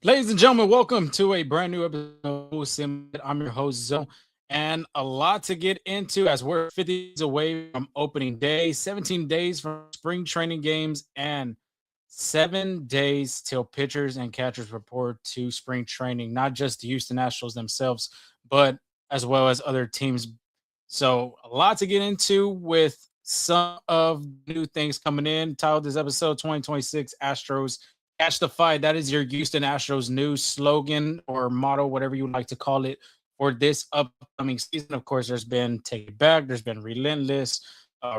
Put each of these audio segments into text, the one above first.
Ladies and gentlemen, welcome to a brand new episode of I'm your host, Zo, and a lot to get into as we're 50 days away from opening day, 17 days from spring training games, and 7 days till pitchers and catchers report to spring training, not just the Houston Astros themselves, but as well as other teams. So, a lot to get into with some of the new things coming in. Titled this episode 2026 Astros Catch the Fight. That is your Houston Astros new slogan or motto, whatever you would like to call it, for this upcoming season. Of course, there's been Take It Back, there's been Relentless,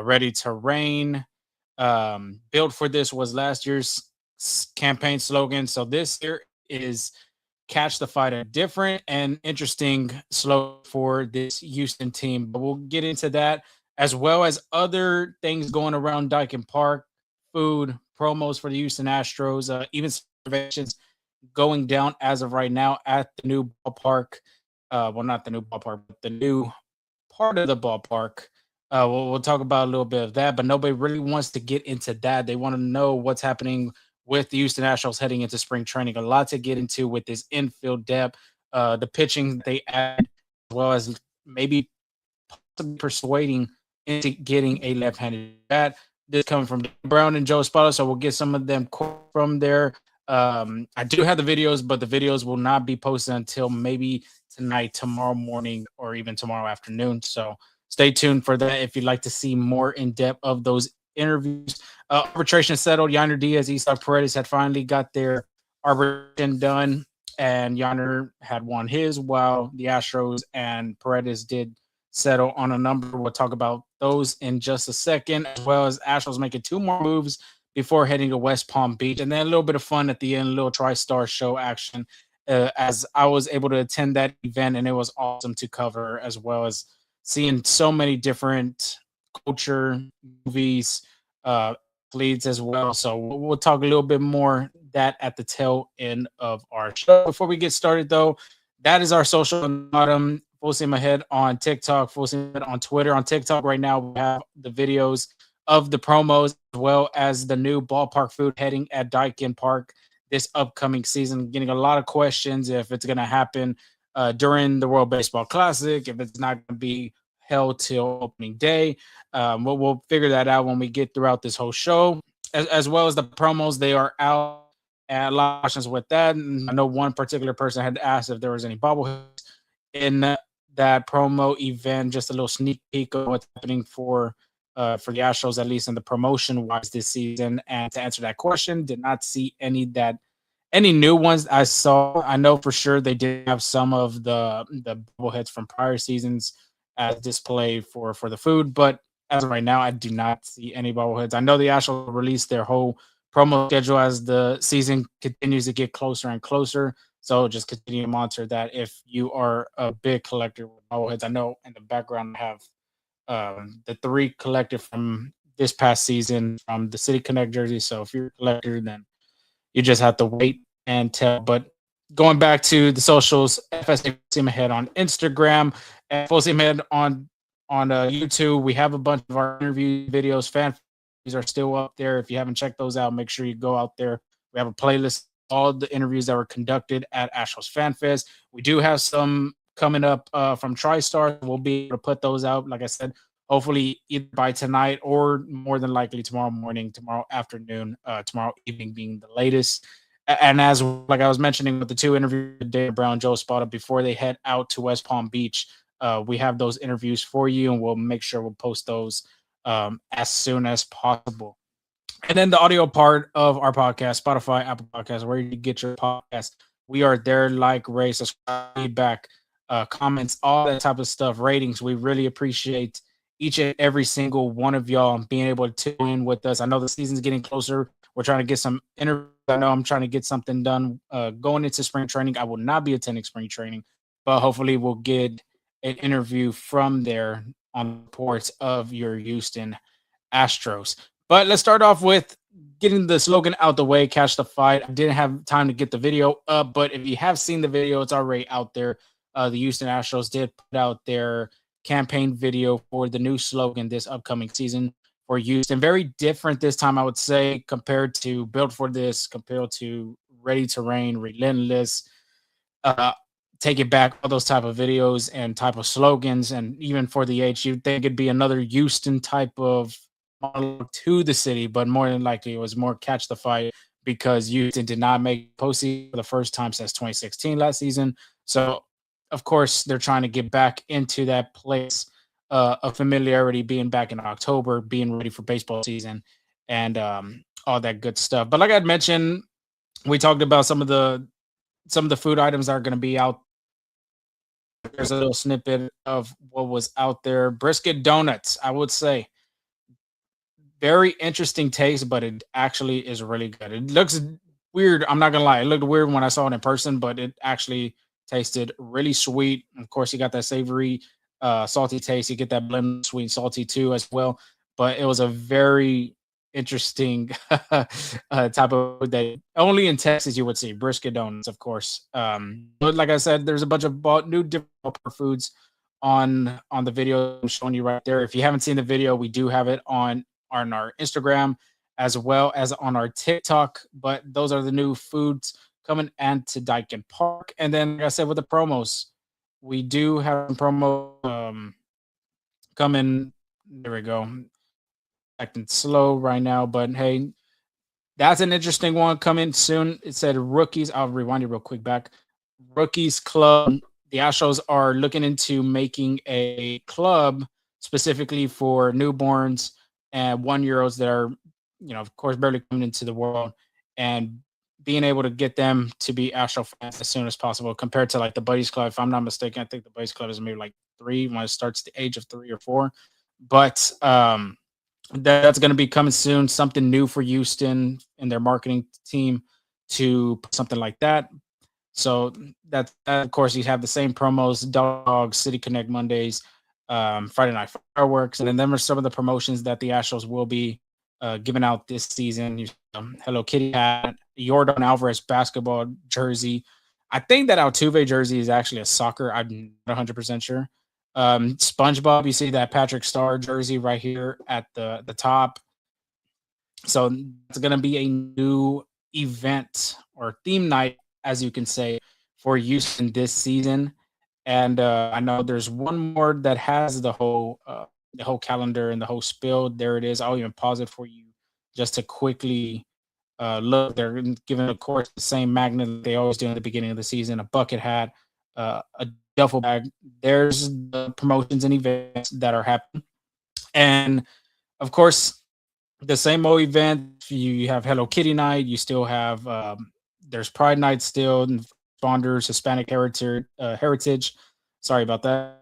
Ready to Reign. Built for This was last year's campaign slogan. So this year is Catch the Fight, a different and interesting slogan for this Houston team. But we'll get into that as well as other things going around Daikin Park, food, promos for the Houston Astros, even renovations going down as of right now at the new ballpark. Well, not the new ballpark, but the new part of the ballpark. We'll talk about a little bit of that, but nobody really wants to get into that. They want to know what's happening with the Houston Astros heading into spring training. A lot to get into with this infield depth, the pitching they add, as well as maybe possibly persuading into getting a left-handed bat. This coming from Brown and Joe Espada, so we'll get some of them from there. I do have the videos, but the videos will not be posted until maybe tonight, tomorrow morning, or even tomorrow afternoon. So stay tuned for that if you'd like to see more in depth of those interviews. Arbitration settled. Yainer Diaz, Isaac Paredes had finally got their arbitration done, and Yainer had won his, while the Astros and Paredes did settle on a number. We'll talk about those in just a second, as well as Astros making two more moves before heading to West Palm Beach. And then a little bit of fun at the end, a little TriStar show action, as I was able to attend that event, and it was awesome to cover, as well as seeing so many different culture, movies, leads as well. So we'll talk a little bit more that at the tail end of our show. Before we get started, though, that is our social bottom. Full Steam Ahead on TikTok, Full Steam Ahead on Twitter. On TikTok right now, we have the videos of the promos as well as the new ballpark food heading at Daikin Park this upcoming season. Getting a lot of questions if it's going to happen during the World Baseball Classic, if it's not going to be held till opening day. We'll figure that out when we get throughout this whole show, as well as the promos. They are out, and a lot of questions with that. And I know one particular person had asked if there was any bobbleheads in that promo event. Just a little sneak peek of what's happening for the Astros, at least in the promotion wise this season. And to answer that question, did not see any new ones I saw. I know for sure they did have some of the bobbleheads from prior seasons as display for the food, but as of right now, I do not see any bobbleheads. I know the Astros released their whole promo schedule as the season continues to get closer and closer. So just continue to monitor that if you are a big collector with bobbleheads. I know in the background I have the three collected from this past season from the City Connect jersey. So if you're a collector, then you just have to wait and tell. But going back to the socials, FSA Team Ahead on Instagram and Full Steam Ahead on YouTube. We have a bunch of our interview videos. Fan are still up there. If you haven't checked those out, make sure you go out there. We have a playlist, all the interviews that were conducted at Astros Fan Fest. We do have some coming up from TriStar. We'll be able to put those out, like I said, hopefully either by tonight or more than likely tomorrow morning, tomorrow afternoon, tomorrow evening being the latest. And as like I was mentioning with the two interviews today, Brown and Joe Espada, before they head out to West Palm Beach, we have those interviews for you, and we'll make sure we'll post those as soon as possible. And then the audio part of our podcast, Spotify, Apple Podcasts, where you get your podcast. We are there. Like, rate, subscribe, feedback, comments, all that type of stuff, ratings. We really appreciate each and every single one of y'all being able to tune in with us. I know the season's getting closer. We're trying to get some interviews. I know I'm trying to get something done going into spring training. I will not be attending spring training, but hopefully we'll get an interview from there on reports of your Houston Astros. But let's start off with getting the slogan out the way, Catch the Fight. I didn't have time to get the video up, but if you have seen the video, it's already out there. The Houston Astros did put out their campaign video for the new slogan this upcoming season for Houston. Very different this time, I would say, compared to Built for This, compared to Ready to Rain, Relentless, uh, Take It Back, all those type of videos and type of slogans. And even for the H, you'd think it'd be another Houston type of monologue to the city, but more than likely it was more catch the fight because Houston did not make postseason for the first time since 2016 last season. So, of course, they're trying to get back into that place of familiarity, being back in October, being ready for baseball season, and all that good stuff. But like I mentioned, we talked about some of the food items that are going to be out. There's a little snippet of what was out there. Brisket donuts, I would say, very interesting taste, but it actually is really good. It looks weird. I'm not gonna lie. It looked weird when I saw it in person, but it actually tasted really sweet. Of course, you got that savory, salty taste. You get that blend sweet and salty too as well. But it was a very interesting type of food that only in Texas you would see brisket donuts, of course. But like I said, there's a bunch of new different foods on the video I'm showing you right there. If you haven't seen the video, we do have it on our Instagram as well as on our TikTok. But those are the new foods coming into Daikin Park. And then, like I said, with the promos, we do have some promo coming. There we go. Acting slow right now, but hey, that's an interesting one coming soon. It said rookies. I'll rewind it real quick back. Rookies Club. The Astros are looking into making a club specifically for newborns and 1-year-olds that are, of course, barely coming into the world, and being able to get them to be Astro fans as soon as possible compared to like the Buddies Club. If I'm not mistaken, I think the Buddies Club is maybe like 3 when it starts the age of 3 or 4. But that's going to be coming soon. Something new for Houston and their marketing team to put something like that. So that of course, you have the same promos: Dog City Connect Mondays, Friday Night Fireworks, and then there are some of the promotions that the Astros will be giving out this season. Hello Kitty hat, Yordan Alvarez basketball jersey. I think that Altuve jersey is actually a soccer. I'm not 100% sure. SpongeBob, you see that Patrick Star jersey right here at the top. So it's going to be a new event or theme night, as you can say, for Houston this season. And I know there's one more that has the whole calendar and the whole spill. There it is. I'll even pause it for you just to quickly look. They're giving, of course, the same magnet that they always do in the beginning of the season: a bucket hat, a duffel bag. There's the promotions and events that are happening, and of course, the same old event. You have Hello Kitty Night. You still have there's Pride Night still. And Responders, Hispanic Heritage. Sorry about that.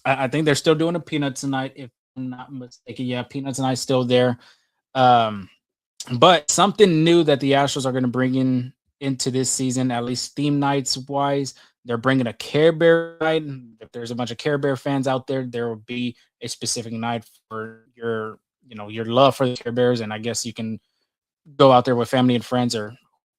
I think they're still doing a Peanuts Night, if I'm not mistaken. Yeah, Peanuts Night still there. But something new that the Astros are going to bring into this season, at least theme nights wise, they're bringing a Care Bear night. If there's a bunch of Care Bear fans out there, there will be a specific night for your love for the Care Bears, and I guess you can go out there with family and friends or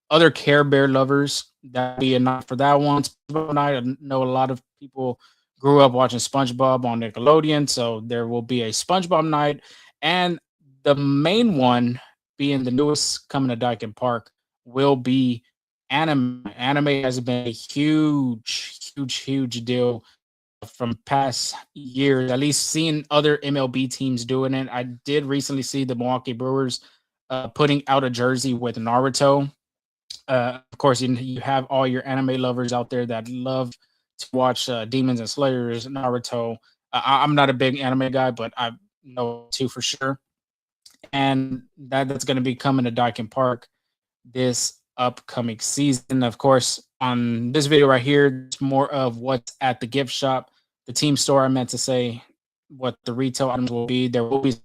other Care Bear lovers. That'd be a night for that one. SpongeBob night. I know a lot of people grew up watching SpongeBob on Nickelodeon, so there will be a SpongeBob night, and the main one, being the newest coming to Daikin Park, will be anime. Anime has been a huge deal from past years, at least seeing other MLB teams doing it. I did recently see the Milwaukee Brewers putting out a jersey with Naruto. Of course, you have all your anime lovers out there that love to watch Demons and Slayers, Naruto. I'm not a big anime guy, but I know two for sure. And that's going to be coming to Daikin Park this upcoming season. Of course, on this video right here, it's more of what's at the gift shop, the team store. I meant to say what the retail items will be. There will be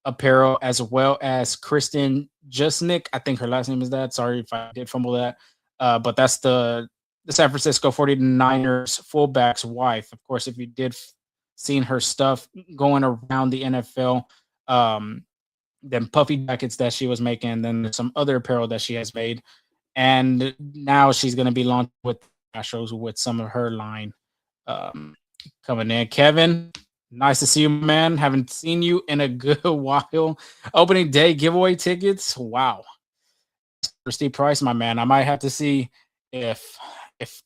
apparel as well as Kristen Justnick. I think her last name is that. Sorry if I did fumble that. But that's the San Francisco 49ers fullback's wife. Of course, if you did seen her stuff going around the NFL, then puffy jackets that she was making, then there's some other apparel that she has made. And now she's going to be launched with Astros with some of her line coming in. Kevin, nice to see you, man. Haven't seen you in a good while. Opening day giveaway tickets. Wow. steep price, my man. I might have to see if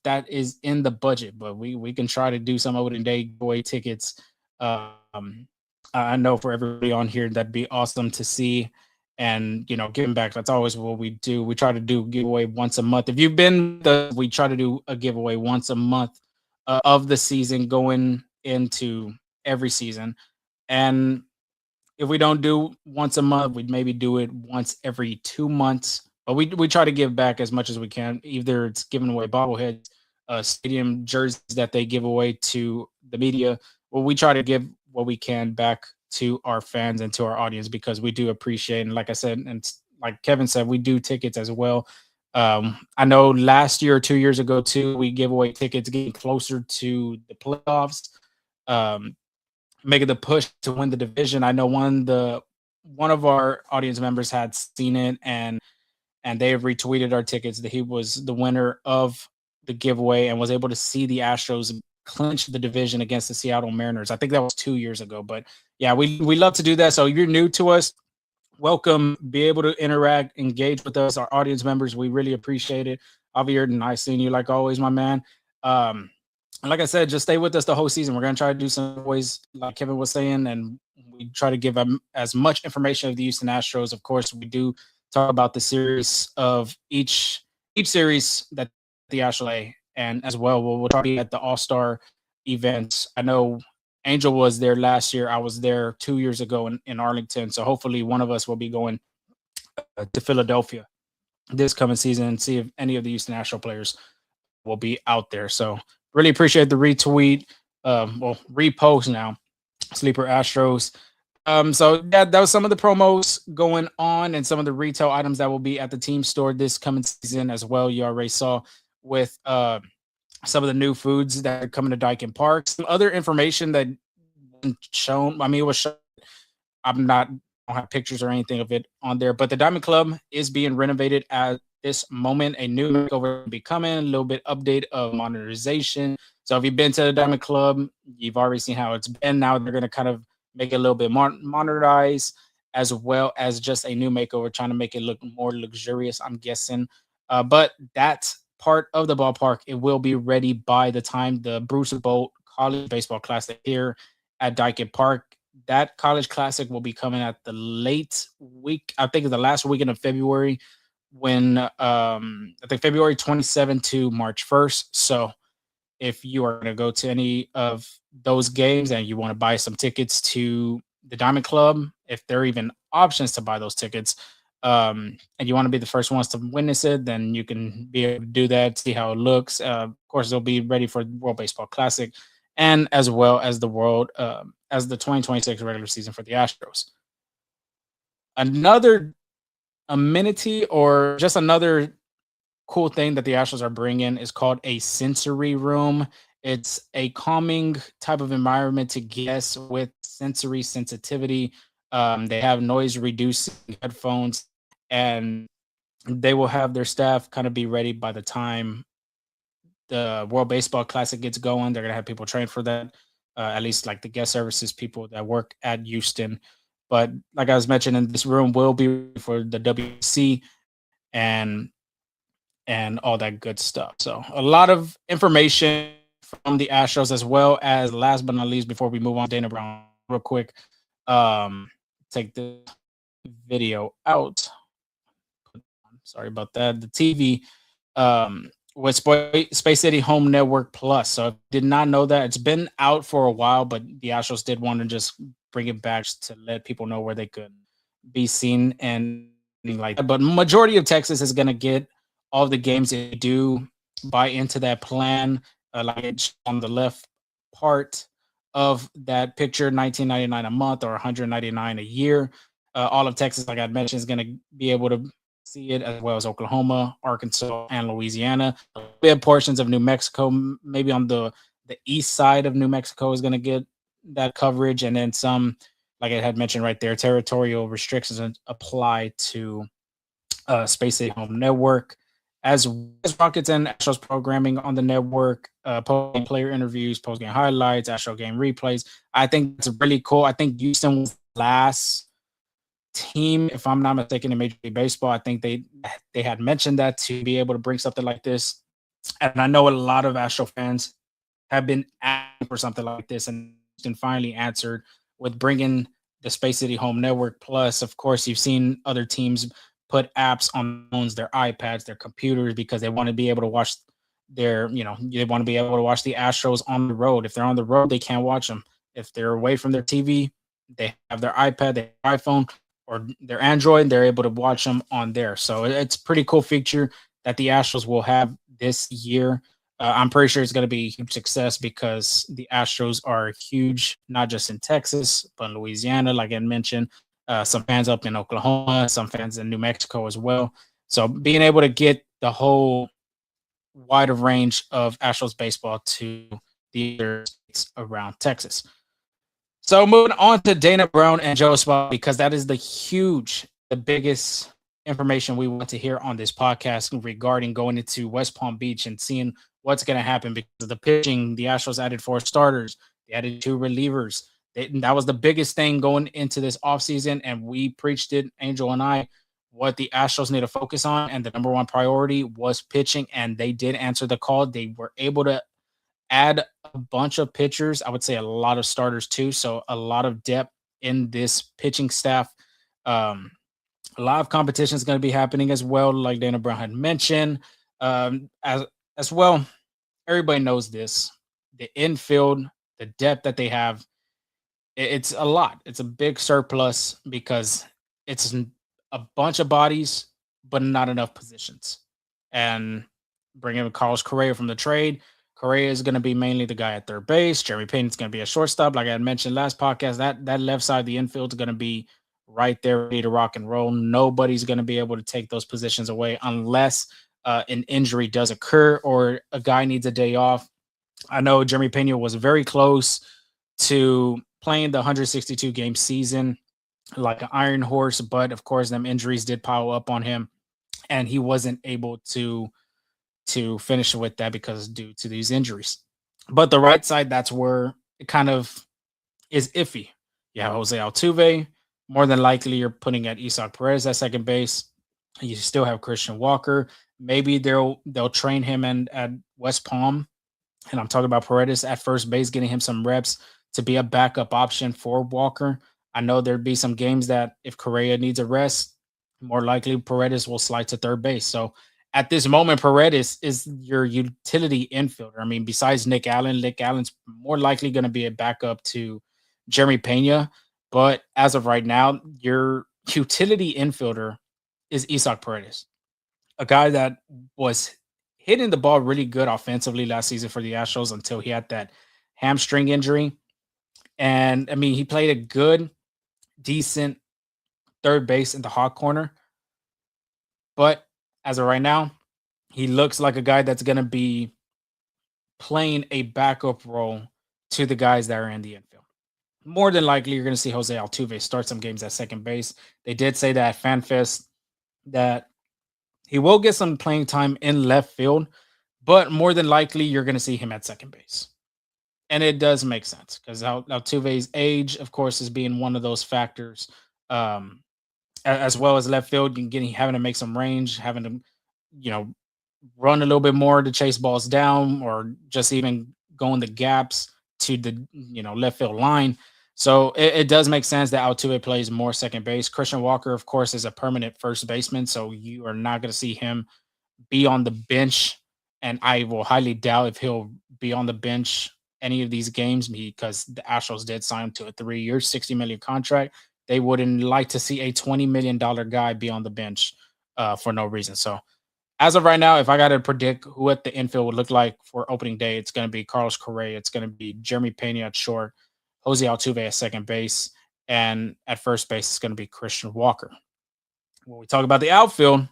that is in the budget, but we can try to do some opening day giveaway tickets. Um, I know for everybody on here, that'd be awesome to see. And giving back, that's always what we do. We try to do giveaway once a month. If you've been we try to do a giveaway once a month of the season going into every season. And if we don't do once a month, we'd maybe do it once every 2 months. But we try to give back as much as we can. Either it's giving away bobbleheads, stadium jerseys that they give away to the media. Well, we try to give what we can back to our fans and to our audience, because we do appreciate. And like I said, and like Kevin said, we do tickets as well. I know last year or 2 years ago too, we give away tickets getting closer to the playoffs. Making the push to win the division. I know one of our audience members had seen it, and they have retweeted our tickets that he was the winner of the giveaway and was able to see the Astros clinch the division against the Seattle Mariners. I think that was 2 years ago, but yeah, we love to do that. So if you're new to us, welcome. Be able to interact, engage with us, our audience members. We really appreciate it. Javier, nice seeing you like always, my man. And like I said, just stay with us the whole season. We're going to try to do some ways, like Kevin was saying, and we try to give them as much information of the Houston Astros. Of course, we do talk about the series of each series that the Astros play, and as well, we'll try to be at the All-Star events. I know Angel was there last year. I was there 2 years ago in Arlington. So hopefully one of us will be going to Philadelphia this coming season and see if any of the Houston Astros players will be out there. So really appreciate the retweet, repost now, Sleeper Astros. So yeah, that was some of the promos going on and some of the retail items that will be at the team store this coming season as well. You already saw with some of the new foods that are coming to Daikin Park. Some other information that wasn't shown. I mean, it was shown. I don't have pictures or anything of it on there, but the Diamond Club is being renovated at this moment. A new makeover will be coming, a little bit update of modernization. So if you've been to the Diamond Club, you've already seen how it's been. Now they're going to kind of make it a little bit more modernized, as well as just a new makeover, trying to make it look more luxurious, I'm guessing. But that part of the ballpark, it will be ready by the time the Bruce Bolt College Baseball Classic here at Daikin Park. That College Classic will be coming at the late week. I think it's the last weekend of February, when I think February 27th to March 1st. So if you are going to go to any of those games and you want to buy some tickets to the Diamond Club, if there are even options to buy those tickets, and you want to be the first ones to witness it, then you can be able to do that, see how it looks. Of course, they'll be ready for the World Baseball Classic, and as well as the as the 2026 regular season for the Astros. Another amenity, or just another cool thing that the Astros are bringing, is called a sensory room. It's a calming type of environment to guests with sensory sensitivity. They have noise reducing headphones, and they will have their staff kind of be ready by the time the World Baseball Classic gets going. They're going to have people trained for that, at least like the guest services people that work at Houston. But like I was mentioning, this room will be for the WC and all that good stuff. So a lot of information from the Astros, as well as, last but not least, before we move on, Dana Brown, real quick, take the video out. Sorry about that. The TV with Space City Home Network Plus. So if you did not know that, it's been out for a while, but the Astros did want to just bring it back to let people know where they could be seen and like that. But majority of Texas is going to get all the games they do buy into that plan. Like it's on the left part of that picture, $19.99 a month or $199 a year. All of Texas, like I mentioned, is going to be able to see it, as well as Oklahoma, Arkansas, and Louisiana. We have portions of New Mexico, maybe on the east side of New Mexico, is going to get that coverage, and then some, like I had mentioned right there, territorial restrictions apply to Space City Home Network, as Rockets and Astros programming on the network, post-game player interviews, post-game highlights, Astro game replays. I think it's really cool. I think Houston was last team, if I'm not mistaken, in Major League Baseball. I think they had mentioned that to be able to bring something like this. And I know a lot of Astro fans have been asking for something like this, and Houston finally answered with bringing the Space City Home Network. Plus, of course, you've seen other teams put apps on phones, their iPads, their computers, because they want to be able to watch they want to be able to watch the Astros on the road. If they're on the road, they can't watch them. If they're away from their TV, they have their iPad, their iPhone, or their Android. They're able to watch them on there. So it's a pretty cool feature that the Astros will have this year. I'm pretty sure it's going to be a huge success because the Astros are huge, not just in Texas, but in Louisiana, like I mentioned. Some fans up in Oklahoma, some fans in New Mexico as well. So being able to get the whole wider range of Astros baseball to the other states around Texas. So moving on to Dana Brown and Joe Espada, because that is the biggest information we want to hear on this podcast regarding going into West Palm Beach and seeing what's going to happen because of the pitching. The Astros added 4 starters. They added 2 relievers. That was the biggest thing going into this offseason, and we preached it, Angel and I, what the Astros need to focus on, and the number one priority was pitching, and they did answer the call. They were able to add a bunch of pitchers. I would say a lot of starters too, so a lot of depth in this pitching staff. A lot of competition is going to be happening as well, like Dana Brown had mentioned. As well, everybody knows this. The infield, the depth that they have, it's a lot. It's a big surplus because it's a bunch of bodies, but not enough positions. And bringing in Carlos Correa from the trade, Correa is going to be mainly the guy at third base. Jeremy Peña is going to be a shortstop. Like I had mentioned last podcast, that left side of the infield is going to be right there ready to rock and roll. Nobody's going to be able to take those positions away unless an injury does occur or a guy needs a day off. I know Jeremy Peña was very close to playing the 162 game season like an iron horse, but of course, them injuries did pile up on him, and he wasn't able to finish with that because due to these injuries. But the right side, that's where it kind of is iffy. You have Jose Altuve. More than likely, you're putting at Isaac Paredes at second base. You still have Christian Walker. Maybe they'll train him at West Palm, and I'm talking about Paredes at first base, getting him some reps to be a backup option for Walker. I know there'd be some games that if Correa needs a rest, more likely Paredes will slide to third base. So at this moment, Paredes is your utility infielder. I mean, besides Nick Allen's more likely going to be a backup to Jeremy Peña. But as of right now, your utility infielder is Isaac Paredes, a guy that was hitting the ball really good offensively last season for the Astros until he had that hamstring injury. And I mean, he played a good, decent third base in the hot corner. But as of right now, he looks like a guy that's going to be playing a backup role to the guys that are in the infield. More than likely, you're going to see Jose Altuve start some games at second base. They did say that at FanFest that he will get some playing time in left field, but more than likely, you're going to see him at second base. And it does make sense because Altuve's age, of course, is being one of those factors, as well as left field. Having to make some range, having to, run a little bit more to chase balls down, or just even go in the gaps to the left field line. So it does make sense that Altuve plays more second base. Christian Walker, of course, is a permanent first baseman, so you are not going to see him be on the bench. And I will highly doubt if he'll be on the bench any of these games because the Astros did sign him to a 3-year, $60 million contract. They wouldn't like to see a $20 million guy be on the bench for no reason. So as of right now, if I got to predict who at the infield would look like for opening day, it's going to be Carlos Correa. It's going to be Jeremy Peña at short, Jose Altuve at second base, and at first base, it's going to be Christian Walker. When we talk about the outfield,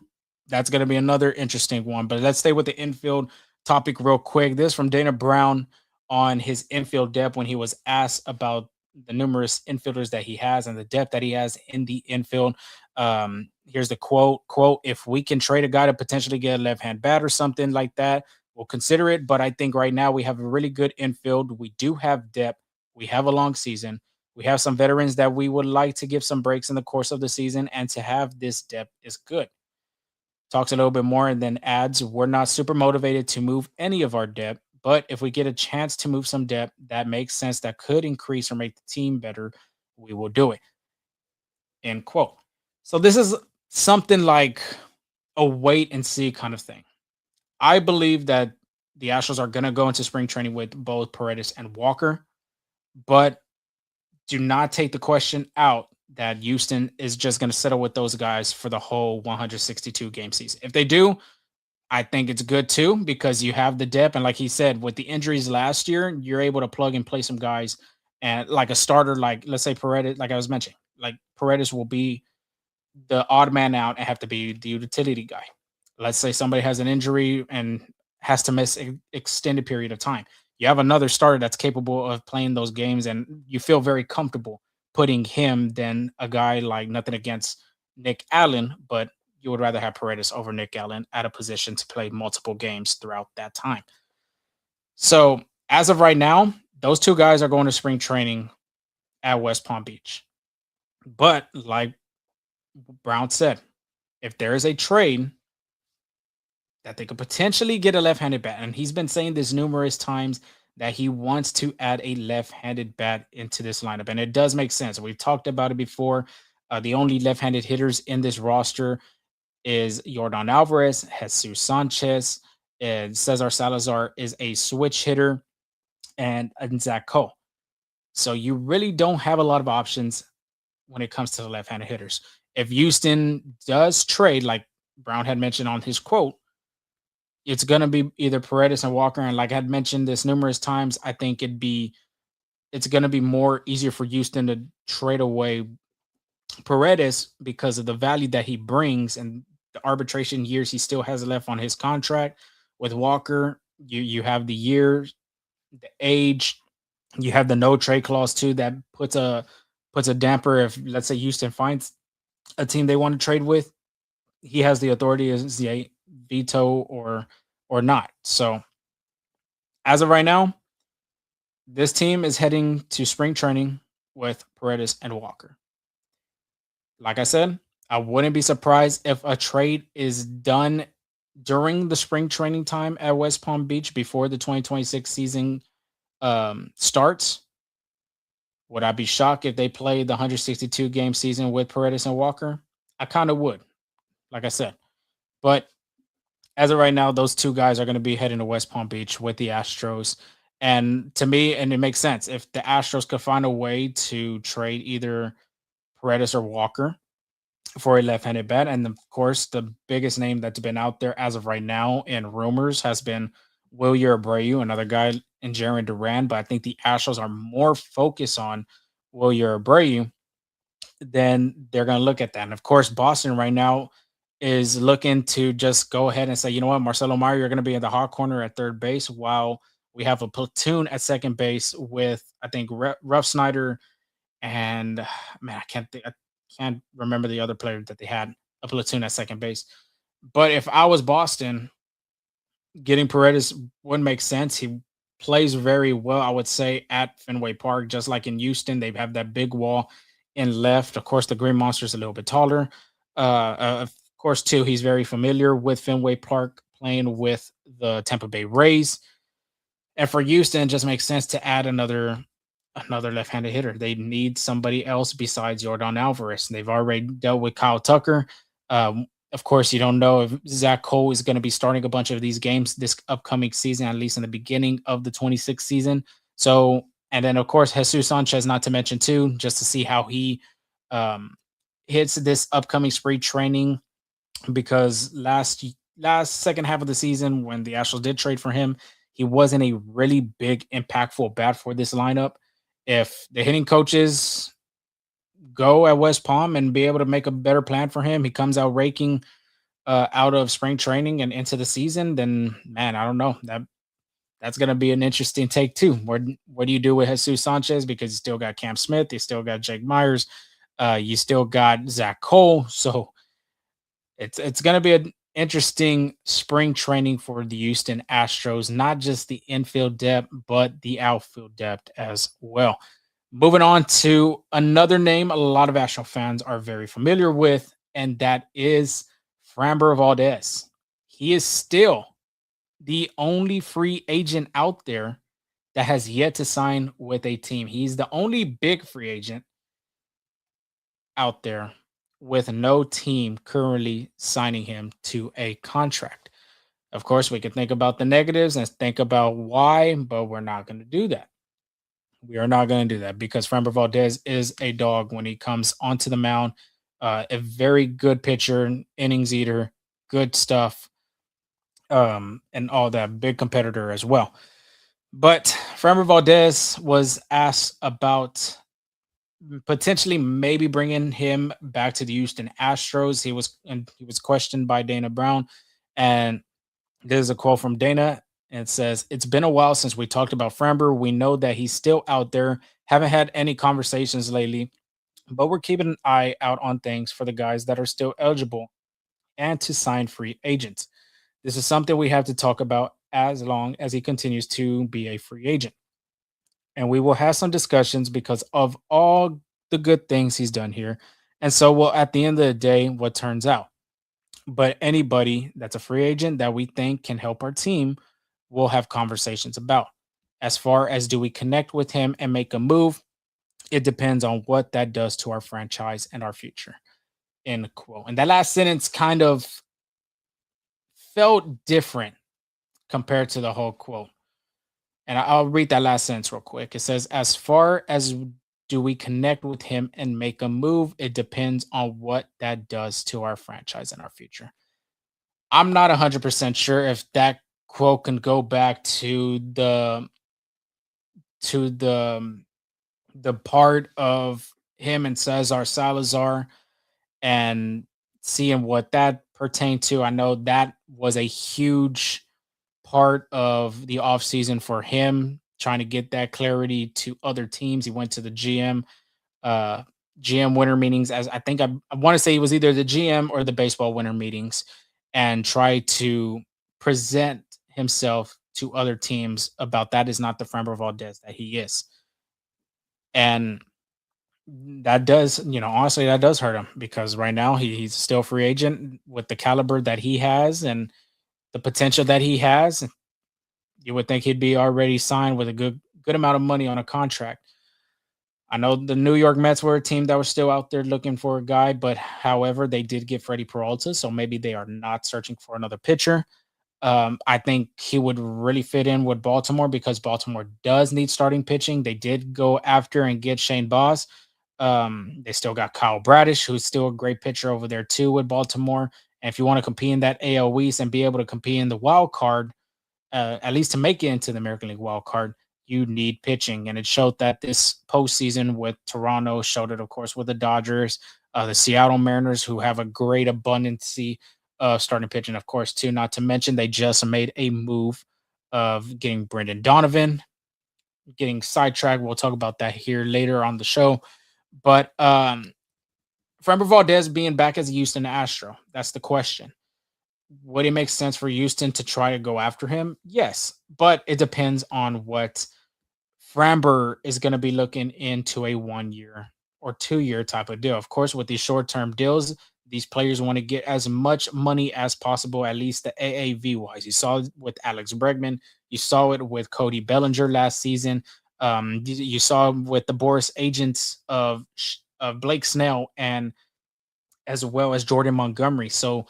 that's going to be another interesting one. But let's stay with the infield topic real quick. This from Dana Brown on his infield depth when he was asked about the numerous infielders that he has and the depth that he has in the infield. Here's the quote, if we can trade a guy to potentially get a left-hand bat or something like that, we'll consider it. But I think right now we have a really good infield. We do have depth. We have a long season. We have some veterans that we would like to give some breaks in the course of the season, and to have this depth is good. Talks a little bit more and then adds, we're not super motivated to move any of our depth, but if we get a chance to move some depth that makes sense, that could increase or make the team better, we will do it. End quote. So this is something like a wait and see kind of thing. I believe that the Astros are going to go into spring training with both Paredes and Walker, but do not take the question out that Houston is just going to settle with those guys for the whole 162 game season. If they do, I think it's good too, because you have the depth. And like he said, with the injuries last year, you're able to plug and play some guys, and like a starter, like let's say Paredes, like I was mentioning, like Paredes will be the odd man out and have to be the utility guy. Let's say somebody has an injury and has to miss an extended period of time. You have another starter that's capable of playing those games, and you feel very comfortable putting him than a guy like, nothing against Nick Allen, but you would rather have Paredes over Nick Allen at a position to play multiple games throughout that time. So as of right now, those two guys are going to spring training at West Palm Beach. But like Brown said, if there is a trade that they could potentially get a left-handed bat, and he's been saying this numerous times that he wants to add a left-handed bat into this lineup, and it does make sense. We've talked about it before. The only left-handed hitters in this roster is Yordan Alvarez, Jesus Sanchez, and Cesar Salazar is a switch hitter, and Zach Cole. So you really don't have a lot of options when it comes to the left-handed hitters. If Houston does trade, like Brown had mentioned on his quote, it's going to be either Paredes and Walker. And like I had mentioned this numerous times, I think it's going to be more easier for Houston to trade away Paredes because of the value that he brings and the arbitration years he still has left on his contract. With Walker, you have the years, the age, you have the no trade clause too that puts a damper if, let's say, Houston finds a team they want to trade with. He has the authority as the veto or not. So as of right now, this team is heading to spring training with Paredes and Walker. Like I said, I wouldn't be surprised if a trade is done during the spring training time at West Palm Beach before the 2026 season starts. Would I be shocked if they played the 162 game season with Paredes and Walker? I kind of would, like I said. But as of right now, those two guys are going to be heading to West Palm Beach with the Astros. And to me, and it makes sense, if the Astros could find a way to trade either Paredes or Walker for a left-handed bat. And of course, the biggest name that's been out there as of right now in rumors has been Wilyer Abreu, another guy in Jeremy Duran. But I think the Astros are more focused on Wilyer Abreu, then they're going to look at that. And of course, Boston right now is looking to just go ahead and say, you know what, Marcelo Meyer, you're going to be in the hot corner at third base, while we have a platoon at second base with, I think, Ruff Snyder and man, I can't remember the other player that they had a platoon at second base. But if I was Boston, getting Paredes would make sense. He plays very well, I would say, at Fenway Park, just like in Houston. They have that big wall in left. Of course, the Green Monster is a little bit taller. Of course, too, he's very familiar with Fenway Park, playing with the Tampa Bay Rays. And for Houston, it just makes sense to add another left-handed hitter. They need somebody else besides Yordan Alvarez. They've already dealt with Kyle Tucker. Of course, you don't know if Zach Cole is going to be starting a bunch of these games this upcoming season, at least in the beginning of the 26th season. So, and then, of course, Jesus Sanchez, not to mention, too, just to see how he hits this upcoming spring training, because last second half of the season when the Astros did trade for him, he wasn't a really big, impactful bat for this lineup. If the hitting coaches go at West Palm and be able to make a better plan for him, he comes out raking out of spring training and into the season, then, man, I don't know. That's going to be an interesting take too. What do you do with Jesus Sanchez? Because you still got Cam Smith, you still got Jake Myers, you still got Zach Cole. So it's going to be an interesting spring training for the Houston Astros, not just the infield depth, but the outfield depth as well. Moving on to another name a lot of Astro fans are very familiar with, and that is Framber Valdez. He is still the only free agent out there that has yet to sign with a team. He's the only big free agent out there with no team currently signing him to a contract. Of course, we can think about the negatives and think about why, but we're not going to do that. We are not going to do that because Framber Valdez is a dog when he comes onto the mound. A very good pitcher, innings eater, good stuff, and all that. Big competitor as well. But Framber Valdez was asked about potentially maybe bringing him back to the Houston Astros. He was questioned by Dana Brown, and there's a quote from Dana. And it says, "It's been a while since we talked about Framber. We know that he's still out there. Haven't had any conversations lately, but we're keeping an eye out on things for the guys that are still eligible and to sign free agents. This is something we have to talk about as long as he continues to be a free agent. And we will have some discussions because of all the good things he's done here. And so, well, at the end of the day, what turns out. But anybody that's a free agent that we think can help our team, we'll have conversations about. As far as do we connect with him and make a move, it depends on what that does to our franchise and our future." End quote. And that last sentence kind of felt different compared to the whole quote. And I'll read that last sentence real quick. It says, "As far as do we connect with him and make a move, it depends on what that does to our franchise and our future." I'm not 100% sure if that quote can go back to to the the part of him and Cesar Salazar and seeing what that pertained to. I know that was a huge part of the offseason for him, trying to get that clarity to other teams. He went to the uh, GM winter meetings, as I want to say he was either the GM or the baseball winter meetings, and try to present himself to other teams about that is not the Framber Valdez that he is. And that does, honestly, that does hurt him because right now he's still a free agent with the caliber that he has and the potential that he has. You would think he'd be already signed with a good amount of money on a contract. I know the New York Mets were a team that was still out there looking for a guy, but however, they did get Freddie Peralta, so maybe they are not searching for another pitcher. I think he would really fit in with Baltimore because Baltimore does need starting pitching. They did go after and get Shane Boss. They still got Kyle Bradish, who's still a great pitcher over there too with Baltimore. And if you want to compete in that AL East and be able to compete in the wild card, at least to make it into the American League wild card, you need pitching. And it showed that this postseason with Toronto, showed it, of course, with the Dodgers, the Seattle Mariners, who have a great abundance of starting pitching, of course, too. Not to mention, they just made a move of getting Brendan Donovan, getting sidetracked. We'll talk about that here later on the show. But Framber Valdez being back as a Houston Astro, that's the question. Would it make sense for Houston to try to go after him? Yes, but it depends on what Framber is going to be looking into a 1 year or 2 year type of deal. Of course, with these short term deals, these players want to get as much money as possible, at least the AAV wise. You saw it with Alex Bregman. You saw it with Cody Bellinger last season. You saw with the Boris agents of Blake Snell and as well as Jordan Montgomery. So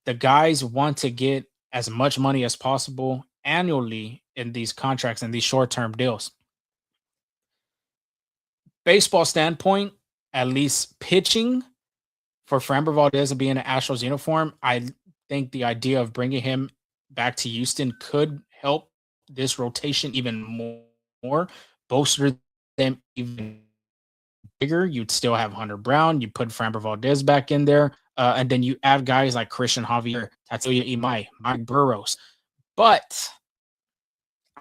the guys want to get as much money as possible annually in these contracts and these short-term deals. Baseball standpoint, at least pitching for Framber Valdez to be in an Astros uniform, I think the idea of bringing him back to Houston could help this rotation even more, bolster them even bigger. You'd still have Hunter Brown. You put Framber Valdez back in there. And then you add guys like Christian Javier, Tatsuya Imai, Mike Burrows. But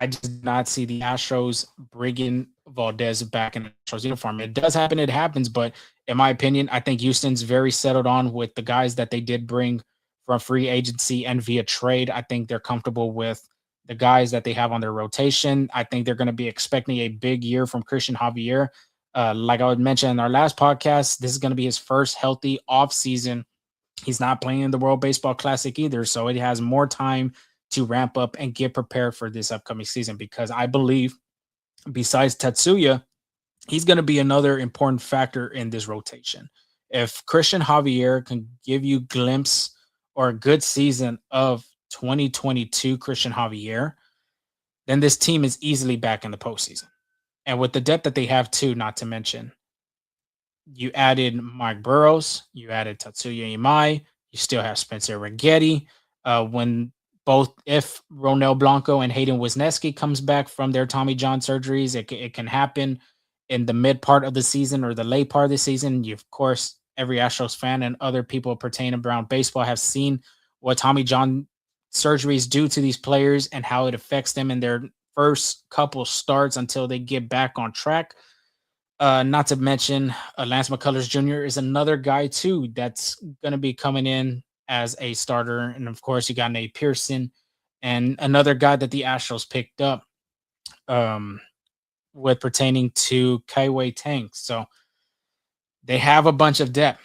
I just did not see the Astros bringing Valdez back in the Astros uniform. It does happen. It happens. But in my opinion, I think Houston's very settled on with the guys that they did bring from free agency and via trade. I think they're comfortable with the guys that they have on their rotation. I think they're going to be expecting a big year from Christian Javier. Like I would mention in our last podcast, this is going to be his first healthy off season. He's not playing in the World Baseball Classic either, so it has more time to ramp up and get prepared for this upcoming season, because I believe besides Tatsuya, he's going to be another important factor in this rotation. If Christian Javier can give you a glimpse or a good season of 2022 Christian Javier, then this team is easily back in the postseason. And with the depth that they have too, not to mention, you added Mike Burrows, you added Tatsuya Imai, you still have Spencer Ragetti. When both, if Ronel Blanco and Hayden Wisniewski comes back from their Tommy John surgeries, it can happen in the mid part of the season or the late part of the season. You, of course, every Astros fan and other people pertaining around baseball have seen what Tommy John surgeries do to these players and how it affects them in their first couple starts until they get back on track. Not to mention, Lance McCullers Jr. is another guy too that's going to be coming in as a starter, and of course you got Nate Pearson and another guy that the Astros picked up with pertaining to Kai-Wei Teng. So they have a bunch of depth,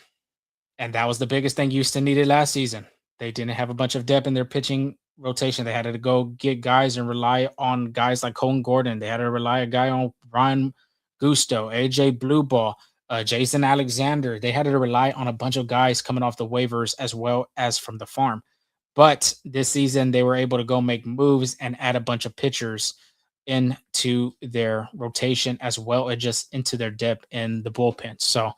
and that was the biggest thing Houston needed last season. They didn't have a bunch of depth in their pitching rotation. They had to go get guys and rely on guys like Colton Gordon. They had to rely a guy on Ryan Gusto, AJ Blueball, Jason Alexander. They had to rely on a bunch of guys coming off the waivers as well as from the farm. But this season, they were able to go make moves and add a bunch of pitchers into their rotation as well as just into their depth in the bullpen. So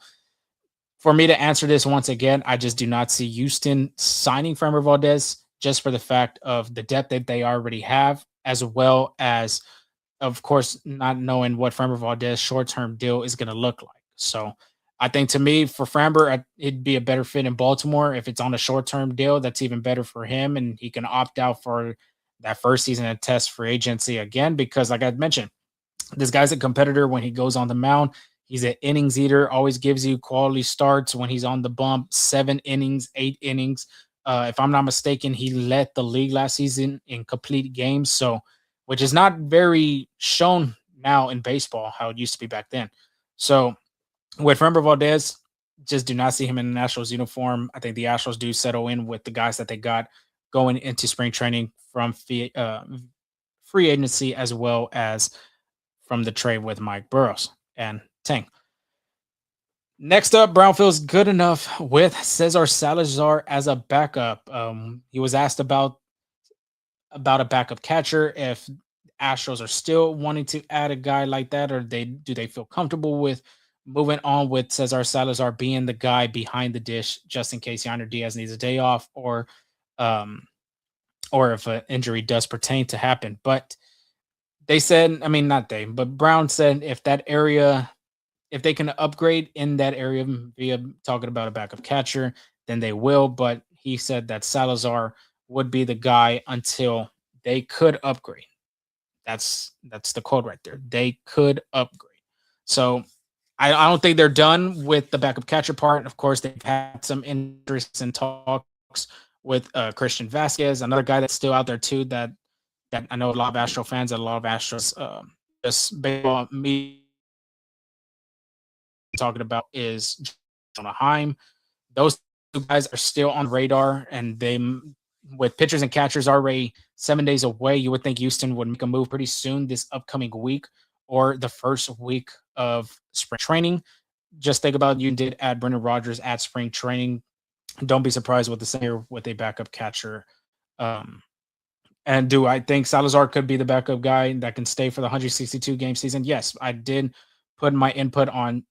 for me to answer this once again, I just do not see Houston signing Framber Valdez just for the fact of the depth that they already have, as well as, of course, not knowing what Framber Valdez short-term deal is going to look like. So I think, to me, for Framber, it'd be a better fit in Baltimore. If it's on a short-term deal, that's even better for him, and he can opt out for that first season and test free agency again, because like I mentioned, this guy's a competitor when he goes on the mound. He's an innings eater, always gives you quality starts when he's on the bump, 7 innings, 8 innings. If I'm not mistaken, he led the league last season in complete games, so which is not very shown now in baseball, how it used to be back then. So with Framber Valdez, just do not see him in the Astros uniform. I think the Astros do settle in with the guys that they got going into spring training from free agency, as well as from the trade with Mike Burrows and Teng. Next up, Brown feels good enough with Cesar Salazar as a backup. He was asked about a backup catcher, if Astros are still wanting to add a guy like that, or do they feel comfortable with moving on with Cesar Salazar being the guy behind the dish just in case Yainer Diaz needs a day off, or if an injury does pertain to happen. But they said, I mean, not they, but Brown said if they can upgrade in that area via talking about a backup catcher, then they will. But he said that Salazar would be the guy until they could upgrade. That's the quote right there. They could upgrade. So I don't think they're done with the backup catcher part. Of course, they've had some interest in talks with Christian Vasquez, another guy that's still out there too, that I know a lot of Astro fans and a lot of Astros just baseball me talking about is Jonah Heim. Those two guys are still on the radar, and they, with pitchers and catchers already 7 days away, you would think Houston would make a move pretty soon this upcoming week or the first week of spring training. Just think about, you did add Brendan Rodgers at spring training. Don't be surprised with the same here with a backup catcher. And do I think Salazar could be the backup guy that can stay for the 162 game season? Yes, I did put my input on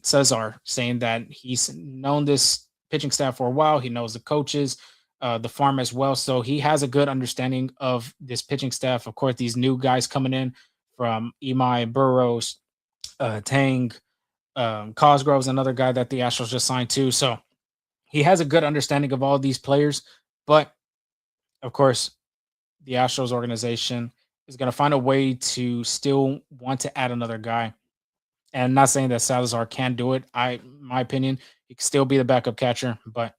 Cesar, saying that he's known this pitching staff for a while. He knows the coaches, the farm as well. So he has a good understanding of this pitching staff. Of course, these new guys coming in from Imai, Burrows, Tang, Cosgrove's another guy that the Astros just signed too. So he has a good understanding of all these players. But of course, the Astros organization is going to find a way to still want to add another guy. And not saying that Salazar can do it. My opinion, he could still be the backup catcher. But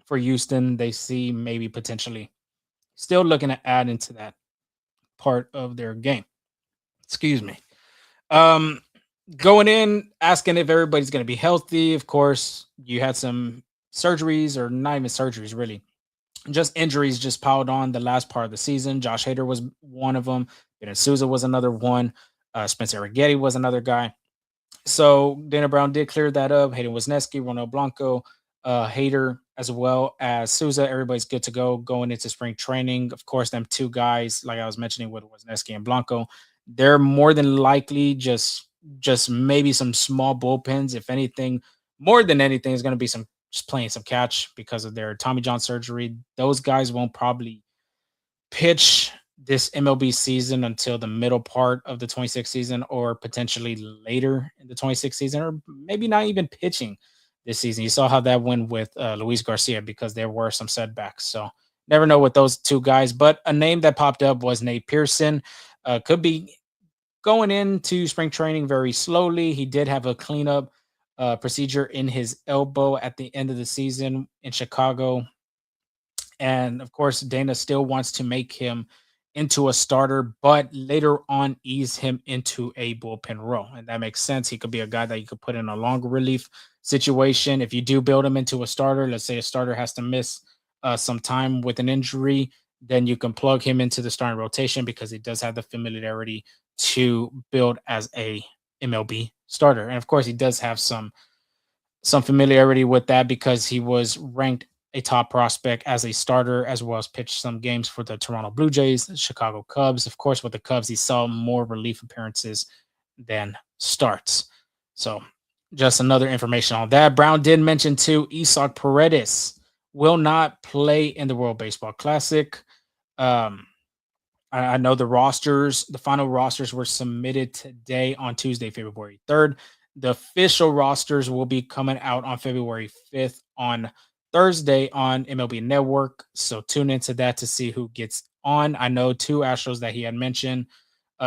for Houston, they see maybe potentially still looking to add into that part of their game. Excuse me. Um, Going in, asking if everybody's going to be healthy. Of course, you had some surgeries, or not even surgeries, really. Just injuries just piled on the last part of the season. Josh Hader was one of them. Ben Souza was another one. Spencer Arrighetti was another guy. So Dana Brown did clear that up. Hayden Wesneski, Ronald Blanco, Hader, as well as Souza. Everybody's good to go going into spring training. Of course, them two guys, like I was mentioning with Wesneski and Blanco, they're more than likely just maybe some small bullpens. If anything, more than anything, is going to be some just playing some catch because of their Tommy John surgery. Those guys won't probably pitch this MLB season until the middle part of the 26 season, or potentially later in the 26 season, or maybe not even pitching this season. You saw how that went with Luis Garcia because there were some setbacks. So never know with those two guys. But a name that popped up was Nate Pearson. Could be going into spring training very slowly. He did have a cleanup procedure in his elbow at the end of the season in Chicago. And of course, Dana still wants to make him into a starter, but later on ease him into a bullpen role. And that makes sense. He could be a guy that you could put in a longer relief situation. If you do build him into a starter, let's say a starter has to miss some time with an injury, then you can plug him into the starting rotation because he does have the familiarity to build as a MLB starter. And of course, he does have some familiarity with that because he was ranked a top prospect as a starter, as well as pitched some games for the Toronto Blue Jays, the Chicago Cubs. Of course, with the Cubs, he saw more relief appearances than starts. So, just another information on that. Brown did mention too, Isaac Paredes will not play in the World Baseball Classic. Um, I know the final rosters were submitted today on Tuesday, February 3rd. The official rosters will be coming out on February 5th on Thursday on MLB Network. So tune into that to see who gets on. I know two Astros that he had mentioned,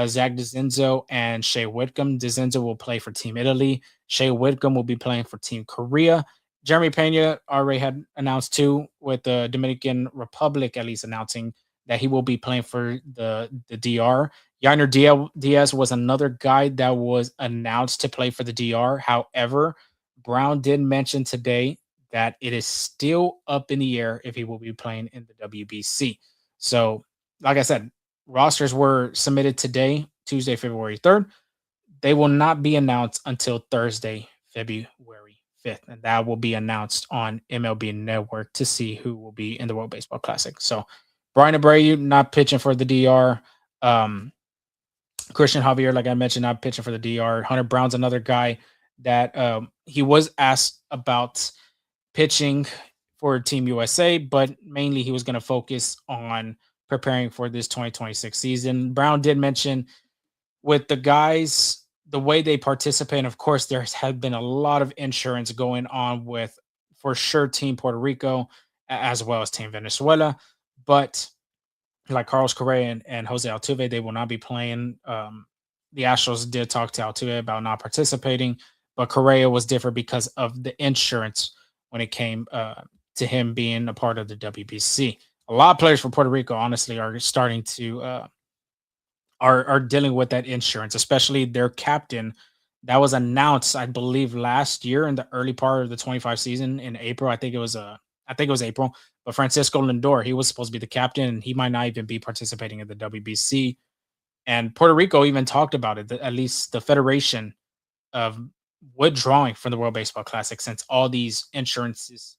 Zach Dezenzo and Shay Whitcomb. Dezenzo will play for Team Italy. Shay Whitcomb will be playing for Team Korea. Jeremy Peña already had announced too, with the Dominican Republic at least announcing that he will be playing for the DR. Yainer Diaz was another guy that was announced to play for the DR. However, Brown did mention today that it is still up in the air if he will be playing in the WBC. So, like I said, rosters were submitted today, Tuesday, February 3rd. They will not be announced until Thursday, February 5th. And that will be announced on MLB Network to see who will be in the World Baseball Classic. So, Brian Abreu not pitching for the DR. Christian Javier, like I mentioned, not pitching for the DR. Hunter Brown's another guy that he was asked about pitching for Team USA, but mainly he was going to focus on preparing for this 2026 season. Brown did mention with the guys, the way they participate, and of course, there has been a lot of insurance going on with, for sure, Team Puerto Rico as well as Team Venezuela. But like Carlos Correa and Jose Altuve, they will not be playing. The Astros did talk to Altuve about not participating, but Correa was different because of the insurance when it came to him being a part of the WBC. A lot of players from Puerto Rico, honestly, are starting to are dealing with that insurance, especially their captain that was announced, I believe, last year in the early part of the 25 season in April. I think it was April. But Francisco Lindor, he was supposed to be the captain, and he might not even be participating in the WBC. And Puerto Rico even talked about it, at least the federation of withdrawing from the World Baseball Classic, since all these insurances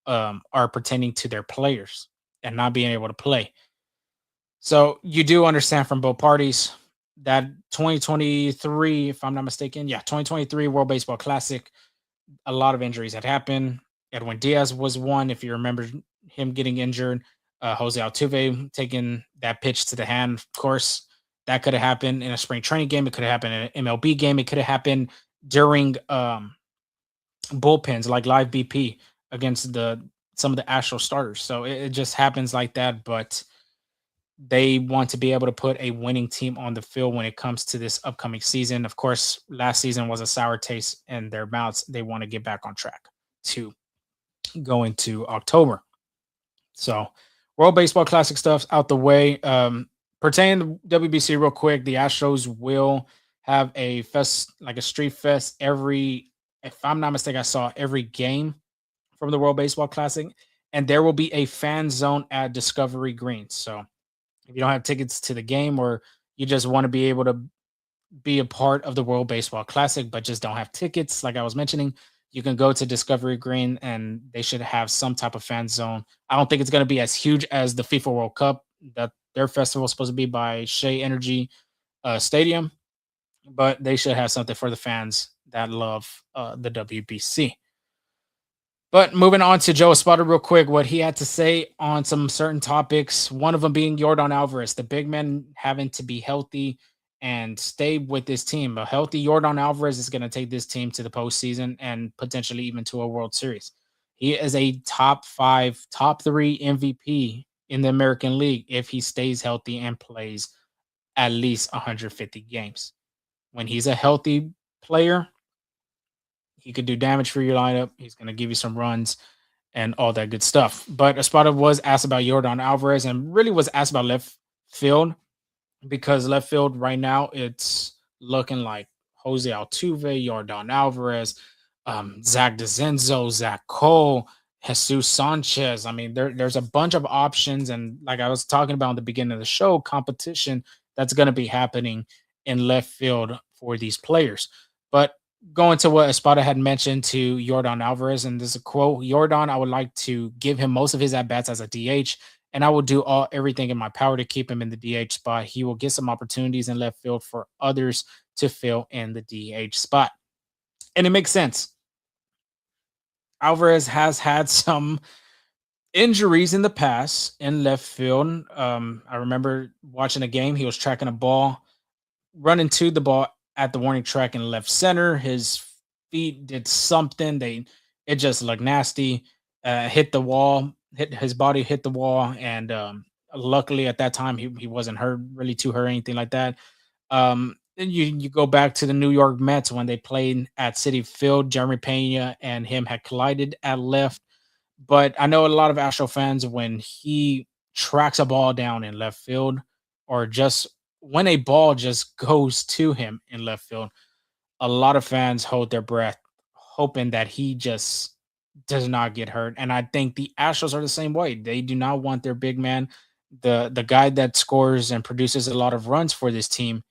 are pertaining to their players and not being able to play. So you do understand from both parties that 2023, if I'm not mistaken, 2023 World Baseball Classic, a lot of injuries had happened. Edwin Diaz was one, if you remember him getting injured. Jose Altuve taking that pitch to the hand. Of course, that could have happened in a spring training game. It could have happened in an MLB game. It could have happened during bullpens like live BP against some of the Astro starters. So it just happens like that. But they want to be able to put a winning team on the field when it comes to this upcoming season. Of course, last season was a sour taste in their mouths. They want to get back on track to go into October. So, World Baseball Classic stuff's out the way. Pertaining to WBC, real quick, the Astros will have a fest, like a street fest, every, if I'm not mistaken, I saw every game from the World Baseball Classic, and there will be a fan zone at Discovery Green. So if you don't have tickets to the game, or you just want to be able to be a part of the World Baseball Classic, but just don't have tickets, like I was mentioning, you can go to Discovery Green and they should have some type of fan zone. I don't think it's going to be as huge as the FIFA World Cup that their festival is supposed to be by Shea Energy Stadium, but they should have something for the fans that love the WBC. But moving on to Joe Espada real quick, what he had to say on some certain topics, one of them being Yordan Alvarez, the big man having to be healthy and stay with this team. A healthy Yordan Alvarez is going to take this team to the postseason and potentially even to a World Series. He is a top 5, top 3 MVP in the American League if he stays healthy and plays at least 150 games. When he's a healthy player, he could do damage for your lineup. He's going to give you some runs and all that good stuff. But Espada was asked about Yordan Alvarez and really was asked about left field, because left field right now it's looking like Jose Altuve, Yordan Alvarez, Zach Dezenzo, Zach Cole, Jesus Sanchez. I mean, there's a bunch of options, and like I was talking about in the beginning of the show, competition that's going to be happening in left field for these players. But going to what Espada had mentioned to Yordan Alvarez, and this is a quote: Yordan, I would like to give him most of his at bats as a DH, and I will do everything in my power to keep him in the DH spot. He will get some opportunities in left field for others to fill in the DH spot. And it makes sense. Alvarez has had some injuries in the past in left field. I remember watching a game, he was tracking a ball, running to the ball at the warning track in left center. His feet did something. It just looked nasty. Hit the wall, hit his body, hit the wall, and luckily at that time he wasn't hurt, really too hurt, anything like that. Then you go back to the New York Mets when they played at Citi Field. Jeremy Peña and him had collided at left. But I know a lot of Astro fans, when he tracks a ball down in left field, or just when a ball just goes to him in left field, a lot of fans hold their breath, hoping that he just does not get hurt. And I think the Astros are the same way. They do not want their big man, the guy that scores and produces a lot of runs for this team,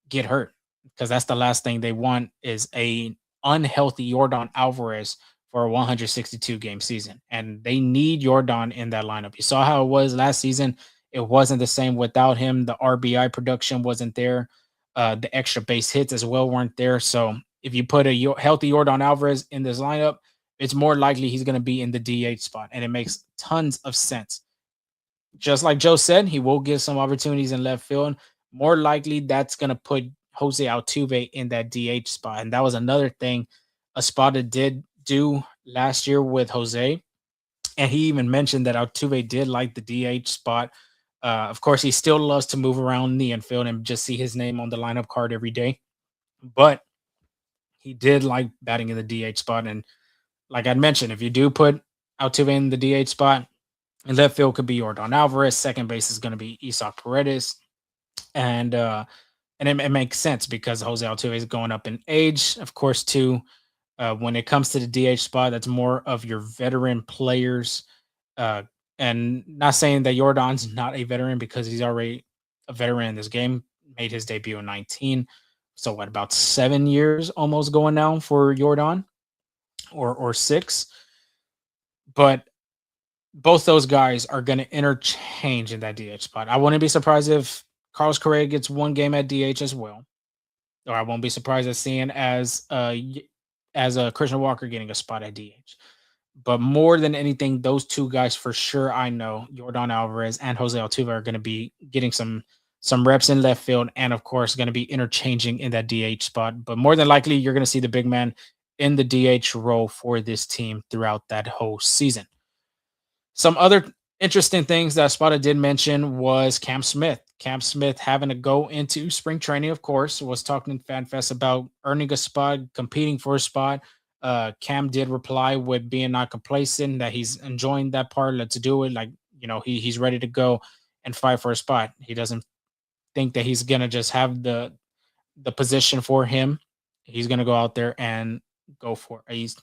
get hurt, because that's the last thing they want is a unhealthy Yordan Alvarez for a 162 game season. And they need Yordan in that lineup. You saw how it was last season. It wasn't the same without him. The RBI production wasn't there. The extra base hits as well weren't there. So if you put a healthy Yordan Alvarez in this lineup, it's more likely he's going to be in the DH spot. And it makes tons of sense. Just like Joe said, he will get some opportunities in left field. More likely, that's going to put Jose Altuve in that DH spot. And that was another thing Espada did do last year with Jose. And he even mentioned that Altuve did like the DH spot. Of course, he still loves to move around the infield and just see his name on the lineup card every day. But he did like batting in the DH spot. And like I mentioned, if you do put Altuve in the DH spot, and left field could be Yordan Alvarez. Second base is going to be Isaac Paredes. And it makes sense because Jose Altuve is going up in age, of course, too. When it comes to the DH spot, that's more of your veteran players. And not saying that Yordan's not a veteran, because he's already a veteran in this game, made his debut in 19. So what, about 7 years almost going now for Yordan, or 6. But both those guys are going to interchange in that DH spot. I wouldn't be surprised if Carlos Correa gets one game at DH as well, or I won't be surprised at seeing as a Christian Walker getting a spot at DH. But more than anything, those two guys for sure, I know Yordan Alvarez and Jose Altuve are going to be getting some reps in left field, and of course going to be interchanging in that DH spot. But more than likely, you're going to see the big man in the DH role for this team throughout that whole season. Some other interesting things that Espada did mention was Cam Smith. Cam Smith having to go into spring training, of course, was talking to FanFest about earning a spot, competing for a spot. Cam did reply with being not complacent, that he's enjoying that part. Let's do it. Like, he's ready to go and fight for a spot. He doesn't think that he's gonna just have the position for him. He's gonna go out there and go for he's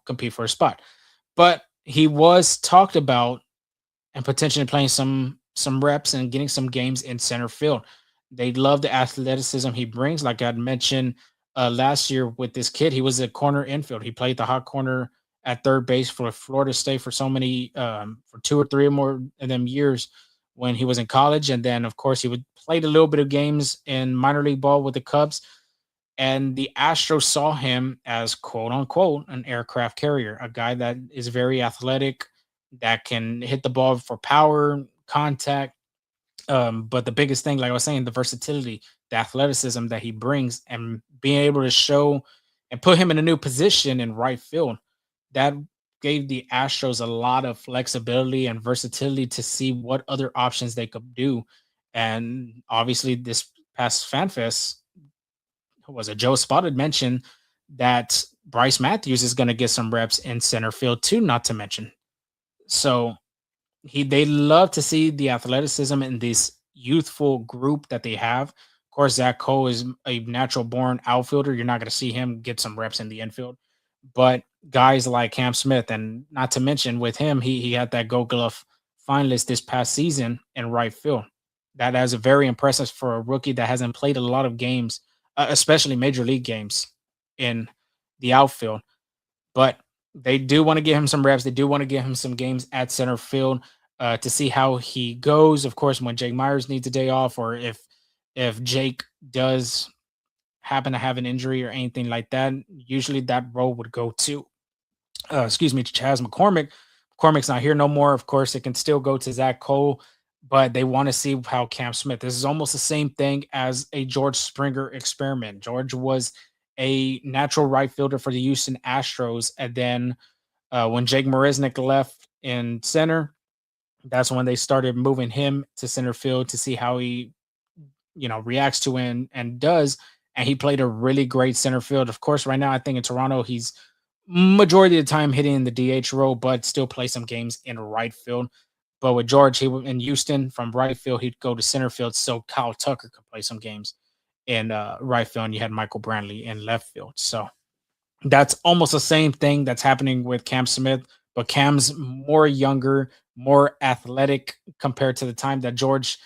compete for a spot. But he was talked about and potentially playing some reps and getting some games in center field. They love the athleticism he brings. Like I mentioned last year with this kid, he was a corner infield. He played the hot corner at third base for Florida State for so many for 2 or 3 or more of them years when he was in college, and then of course he would played a little bit of games in minor league ball with the Cubs. And the Astros saw him as quote unquote an aircraft carrier, a guy that is very athletic, that can hit the ball for power, contact. But the biggest thing, like I was saying, the versatility, the athleticism that he brings, and being able to show and put him in a new position in right field, that gave the Astros a lot of flexibility and versatility to see what other options they could do. And obviously, this past FanFest, who was it? Joe Spotted mentioned that Bryce Matthews is going to get some reps in center field too, not to mention. So they love to see the athleticism in this youthful group that they have. Of course, Zach Cole is a natural born outfielder. You're not going to see him get some reps in the infield. But guys like Cam Smith, and not to mention with him, he had that Gold Glove finalist this past season in right field. That is very impressive for a rookie that hasn't played a lot of games, especially major league games in the outfield. But they do want to give him some reps. They do want to give him some games at center field to see how he goes. Of course, when Jake Myers needs a day off, or if Jake does happen to have an injury or anything like that, usually that role would go to Chaz McCormick. McCormick's not here no more. Of course, it can still go to Zach Cole, but they want to see how Cam Smith. This is almost the same thing as a George Springer experiment. George was a natural right fielder for the Houston Astros, and then when Jake Marisnik left in center, that's when they started moving him to center field to see how he, reacts to and does. And he played a really great center field. Of course, right now I think in Toronto he's majority of the time hitting in the DH role, but still play some games in right field. But with George, in Houston from right field, he'd go to center field so Kyle Tucker could play some games in right field. And you had Michael Brantley in left field. So that's almost the same thing that's happening with Cam Smith, but Cam's more younger, more athletic compared to the time that George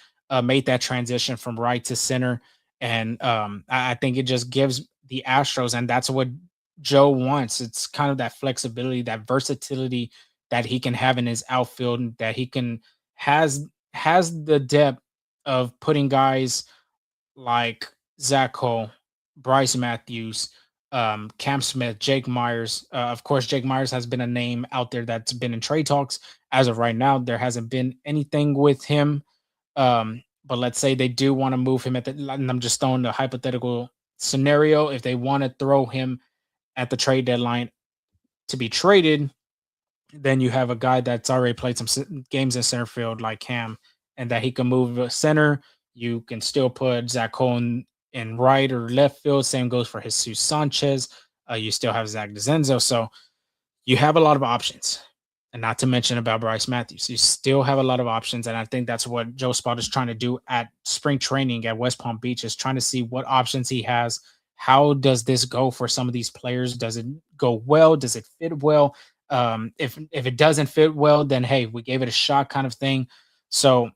made that transition from right to center. And I think it just gives the Astros, and that's what Joe wants. It's kind of that flexibility, that versatility that he can have in his outfield, and that he can has the depth of putting guys like Zach Cole, Bryce Matthews, Cam Smith, Jake Myers. Of course, Jake Myers has been a name out there that's been in trade talks. As of right now, there hasn't been anything with him. But let's say they do want to move him and I'm just throwing the hypothetical scenario. If they want to throw him at the trade deadline to be traded, then you have a guy that's already played some games in center field like Cam, and that he can move to center. You can still put Zach Cole in right or left field. Same goes for Jesus Sanchez. You still have Zach Dezenzo. So you have a lot of options. And not to mention about Bryce Matthews. You still have a lot of options. And I think that's what Joe Spot is trying to do at spring training at West Palm Beach, is trying to see what options he has. How does this go for some of these players? Does it go well? Does it fit well? If it doesn't fit well, then hey, we gave it a shot kind of thing. So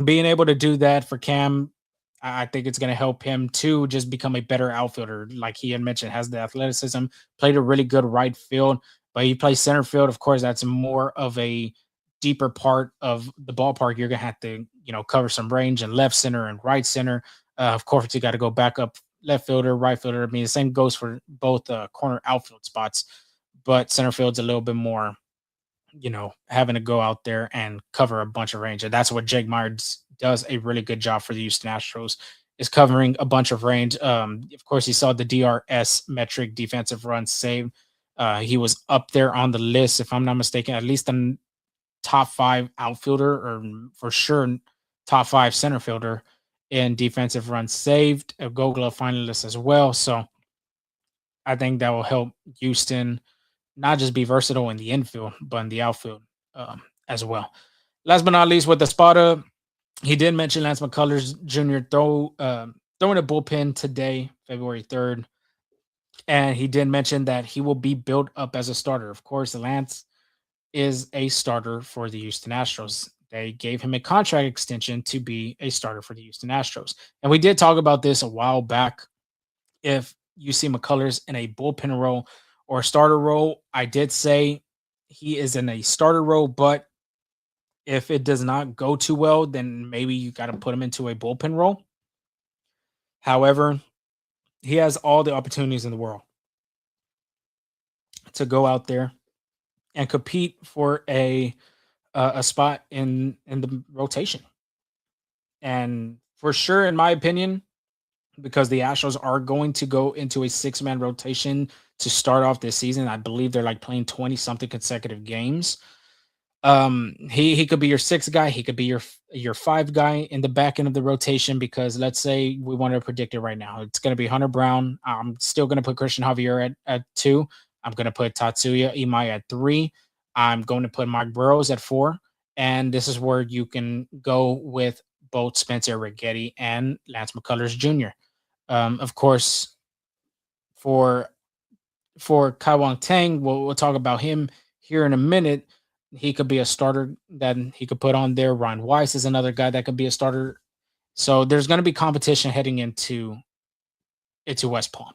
being able to do that for Cam, I think it's going to help him to just become a better outfielder. Like he had mentioned, has the athleticism, played a really good right field, but he plays center field. Of course, that's more of a deeper part of the ballpark. You're going to have to, cover some range in left center and right center. Of course, you got to go back up left fielder, right fielder. I mean, the same goes for both corner outfield spots, but center field's a little bit more, having to go out there and cover a bunch of range. And that's what Jake Myers does a really good job for the Houston Astros, is covering a bunch of range. Of course, you saw the DRS metric, defensive runs saved. He was up there on the list, if I'm not mistaken, at least a top 5 outfielder, or for sure top 5 center fielder in defensive runs saved, a Gold Glove finalist as well. So I think that will help Houston not just be versatile in the infield, but in the outfield as well. Last but not least, with Espada, He did mention Lance McCullers Jr. Throwing a bullpen today, February 3rd. And he did mention that he will be built up as a starter. Of course, Lance is a starter for the Houston Astros. They gave him a contract extension to be a starter for the Houston Astros. And we did talk about this a while back. If you see McCullers in a bullpen role or a starter role, I did say he is in a starter role, but if it does not go too well, then maybe you got to put him into a bullpen role. However, he has all the opportunities in the world to go out there and compete for a spot in the rotation. And for sure, in my opinion, because the Astros are going to go into a 6-man rotation to start off this season. I believe they're like playing 20 something consecutive games. He could be your 6th guy. He could be your 5 guy in the back end of the rotation, because let's say we want to predict it right now. It's going to be Hunter Brown. I'm still going to put Christian Javier at 2. I'm going to put Tatsuya Imai at 3. I'm going to put Mike Burrows at 4. And this is where you can go with both Spencer Rigetti and Lance McCullers Jr. Of course, for Kai-Wei Teng, we'll talk about him here in a minute. He could be a starter that he could put on there. Ryan Weiss is another guy that could be a starter. So there's going to be competition heading into West Palm.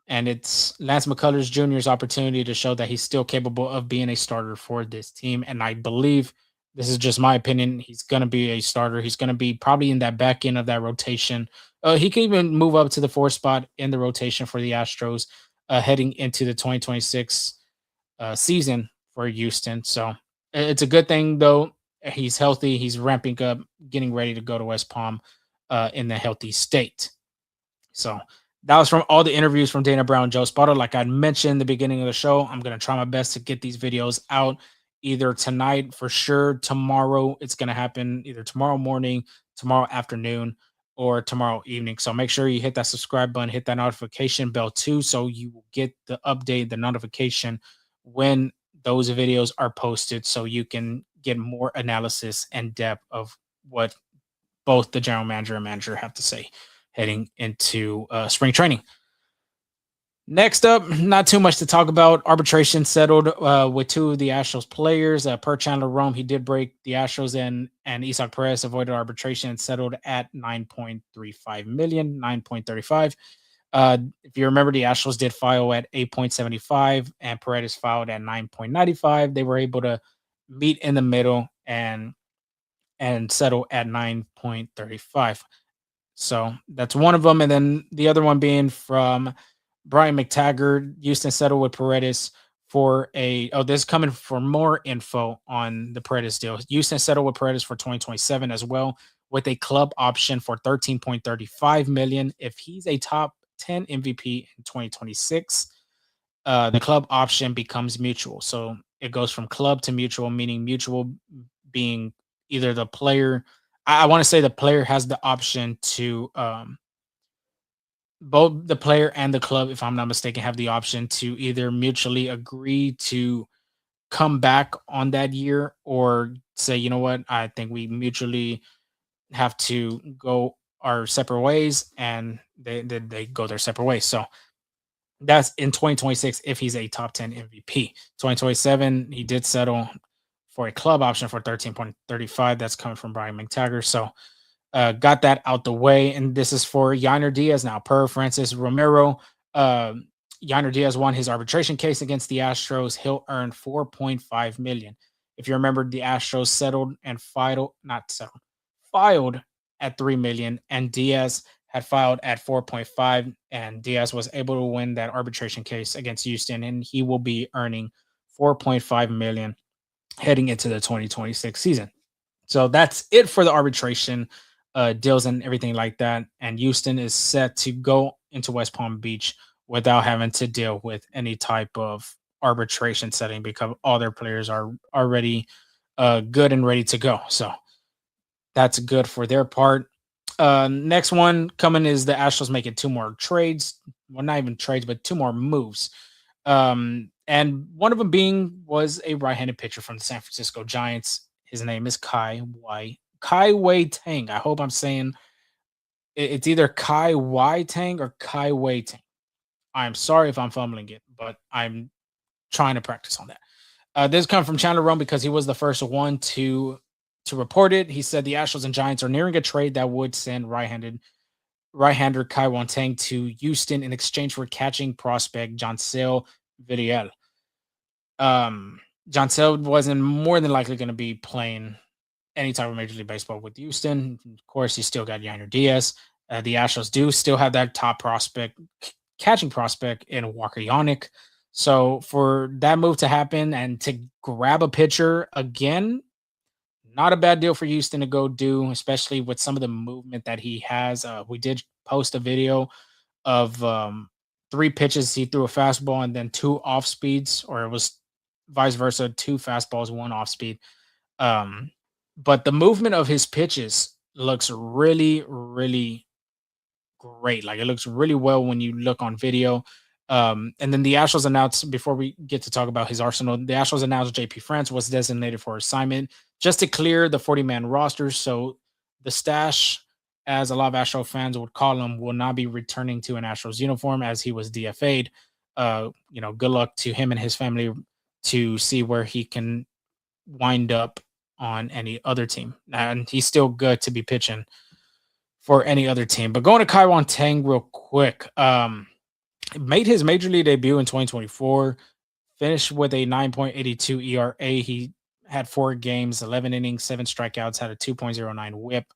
And it's Lance McCullers Jr.'s opportunity to show that he's still capable of being a starter for this team. And I believe, this is just my opinion, he's going to be a starter. He's going to be probably in that back end of that rotation. He can even move up to the 4th spot in the rotation for the Astros heading into the 2026 season for Houston. So it's a good thing, though. He's healthy. He's ramping up, getting ready to go to West Palm in the healthy state. So that was from all the interviews from Dana Brown and Joe Espada. Like I mentioned in the beginning of the show, I'm going to try my best to get these videos out either tonight for sure. Tomorrow, it's going to happen either tomorrow morning, tomorrow afternoon, or tomorrow evening. So make sure you hit that subscribe button, hit that notification bell too, so you will get the update, the notification when those videos are posted, so you can get more analysis and depth of what both the general manager and manager have to say heading into spring training. Next up, not too much to talk about. Arbitration settled with 2 of the Astros players. Per Chandler Rome, he did break the Astros, and Isaac Paredes avoided arbitration and settled at $9.35 million, $9.35. If you remember, the Astros did file at $8.75 and Paredes filed at $9.95. They were able to meet in the middle and settle at $9.35. So that's one of them. And then the other one being from Brian McTaggart. Houston settled with Paredes for this is coming for more info on the Paredes deal. Houston settled with Paredes for 2027 as well, with a club option for $13.35 million. If he's a top 10 MVP in 2026, the club option becomes mutual. So it goes from club to mutual, meaning mutual being either the player. I want to say the player has the option to both the player and the club, if I'm not mistaken, have the option to either mutually agree to come back on that year, or say, you know what, I think we mutually have to go our separate ways, and they go their separate ways. So that's in 2026 if he's a top 10 MVP. 2027, he did settle for a club option for 13.35. That's coming from Brian McTaggart. So got that out the way. And this is for Yainer Diaz now. Per Francis Romero, Yainer Diaz won his arbitration case against the Astros. He'll earn $4.5 million. If you remember, the Astros settled and filed at $3 million, and Diaz had filed at 4.5, and Diaz was able to win that arbitration case against Houston, and he will be earning $4.5 million heading into the 2026 season. So that's it for the arbitration deals and everything like that. And Houston is set to go into West Palm Beach without having to deal with any type of arbitration setting, because all their players are already good and ready to go. So that's good for their part. Next one coming is the Astros making 2 more trades. Well, not even trades, but 2 more moves. And one of them was a right-handed pitcher from the San Francisco Giants. His name is Kai-Wei Kai-Wei Teng. I hope I'm saying it's either Kai-Wei Teng or Kai-Wei Teng. I'm sorry if I'm fumbling it, but I'm trying to practice on that. This comes from Chandler Rome because he was the first one to report it. He said the Astros and Giants are nearing a trade that would send right-hander Kai-Wei Teng to Houston in exchange for catching prospect Jansel Villarreal. Jansel wasn't more than likely going to be playing any type of Major League Baseball with Houston. Of course, he still got Yainer Diaz. The Astros do still have that top prospect, catching prospect in Walker Yonick. So for that move to happen and to grab a pitcher again, not a bad deal for Houston to go do, especially with some of the movement that he has. We did post a video of 3 pitches. He threw a fastball and then 2 off speeds, or it was vice versa, 2 fastballs, 1 off speed. But the movement of his pitches looks really, really great. Like, it looks really well when you look on video. And then the Astros announced, before we get to talk about his arsenal, the Astros announced JP France was designated for assignment just to clear the 40-man roster. So the stash, as a lot of Astro fans would call him, will not be returning to an Astros uniform as he was DFA'd. Good luck to him and his family to see where he can wind up on any other team. And he's still good to be pitching for any other team. But going to Kai-Wei Teng real quick. Made his major league debut in 2024, finished with a 9.82 ERA. He had 4 games, 11 innings, 7 strikeouts, had a 2.09 whip.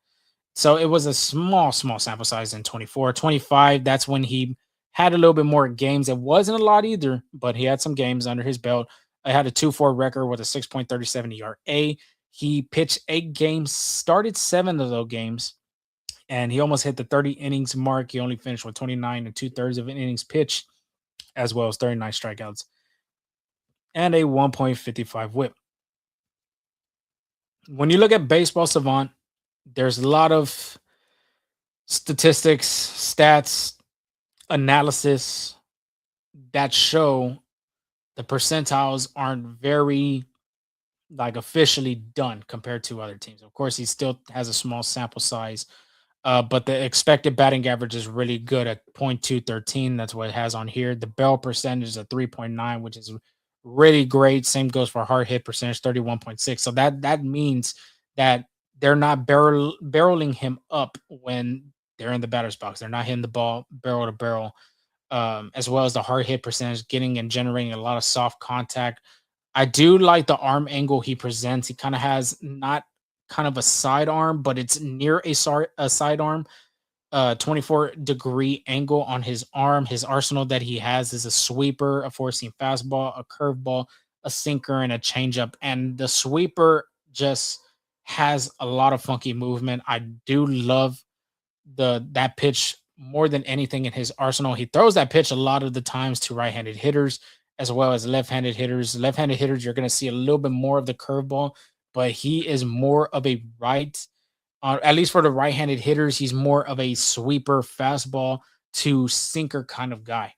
So it was a small sample size in 24. 25, that's when he had a little bit more games. It wasn't a lot either, but he had some games under his belt. I had a 2.4 record with a 6.37 ERA. He pitched 8 games, started 7 of those games, and he almost hit the 30 innings mark. He only finished with 29 and 2/3 of an innings pitched, as well as 39 strikeouts and a 1.55 whip. When you look at Baseball Savant, there's a lot of statistics, stats, analysis that show the percentiles aren't very officially done compared to other teams. Of course, he still has a small sample size. But the expected batting average is really good at .213. That's what it has on here. The barrel percentage is a 3.9, which is really great. Same goes for hard hit percentage, 31.6. So that means that they're not barreling him up when they're in the batter's box. They're not hitting the ball barrel to barrel, as well as the hard hit percentage, getting and generating a lot of soft contact. I do like the arm angle he presents. He kind of has not kind of a sidearm, but it's near a sidearm, 24-degree angle on his arm. His arsenal that he has is a sweeper, a four-seam fastball, a curveball, a sinker, and a changeup. And the sweeper just has a lot of funky movement. I do love that pitch more than anything in his arsenal. He throws that pitch a lot of the times to right-handed hitters as well as left-handed hitters. Left-handed hitters, you're going to see a little bit more of the curveball, but he is more of a at least for the right-handed hitters, he's more of a sweeper, fastball to sinker kind of guy.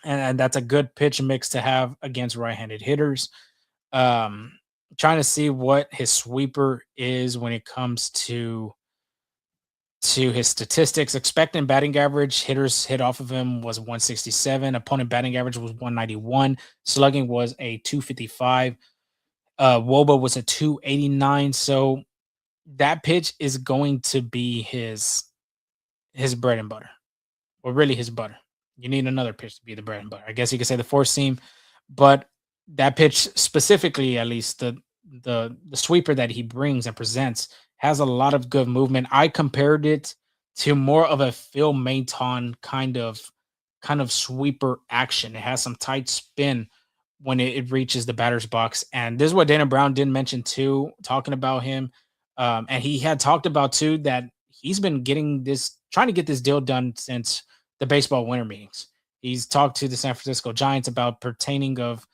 And that's a good pitch mix to have against right-handed hitters. Trying to see what his sweeper is when it comes to his statistics. Expecting batting average, hitters hit off of him was 167. Opponent batting average was 191. Slugging was a 255. Woba was a 289. So that pitch is going to be his bread and butter. Well, really his butter. You need another pitch to be the bread and butter. I guess you could say the four seam, but that pitch specifically, at least the sweeper that he brings and presents, has a lot of good movement. I compared it to more of a Phil Maton kind of sweeper action. It has some tight spin when it reaches the batter's box. And this is what Dana Brown did mention too, talking about him. And he had talked about too that he's been trying to get this deal done since the baseball winter meetings. He's talked to the San Francisco Giants about pertaining of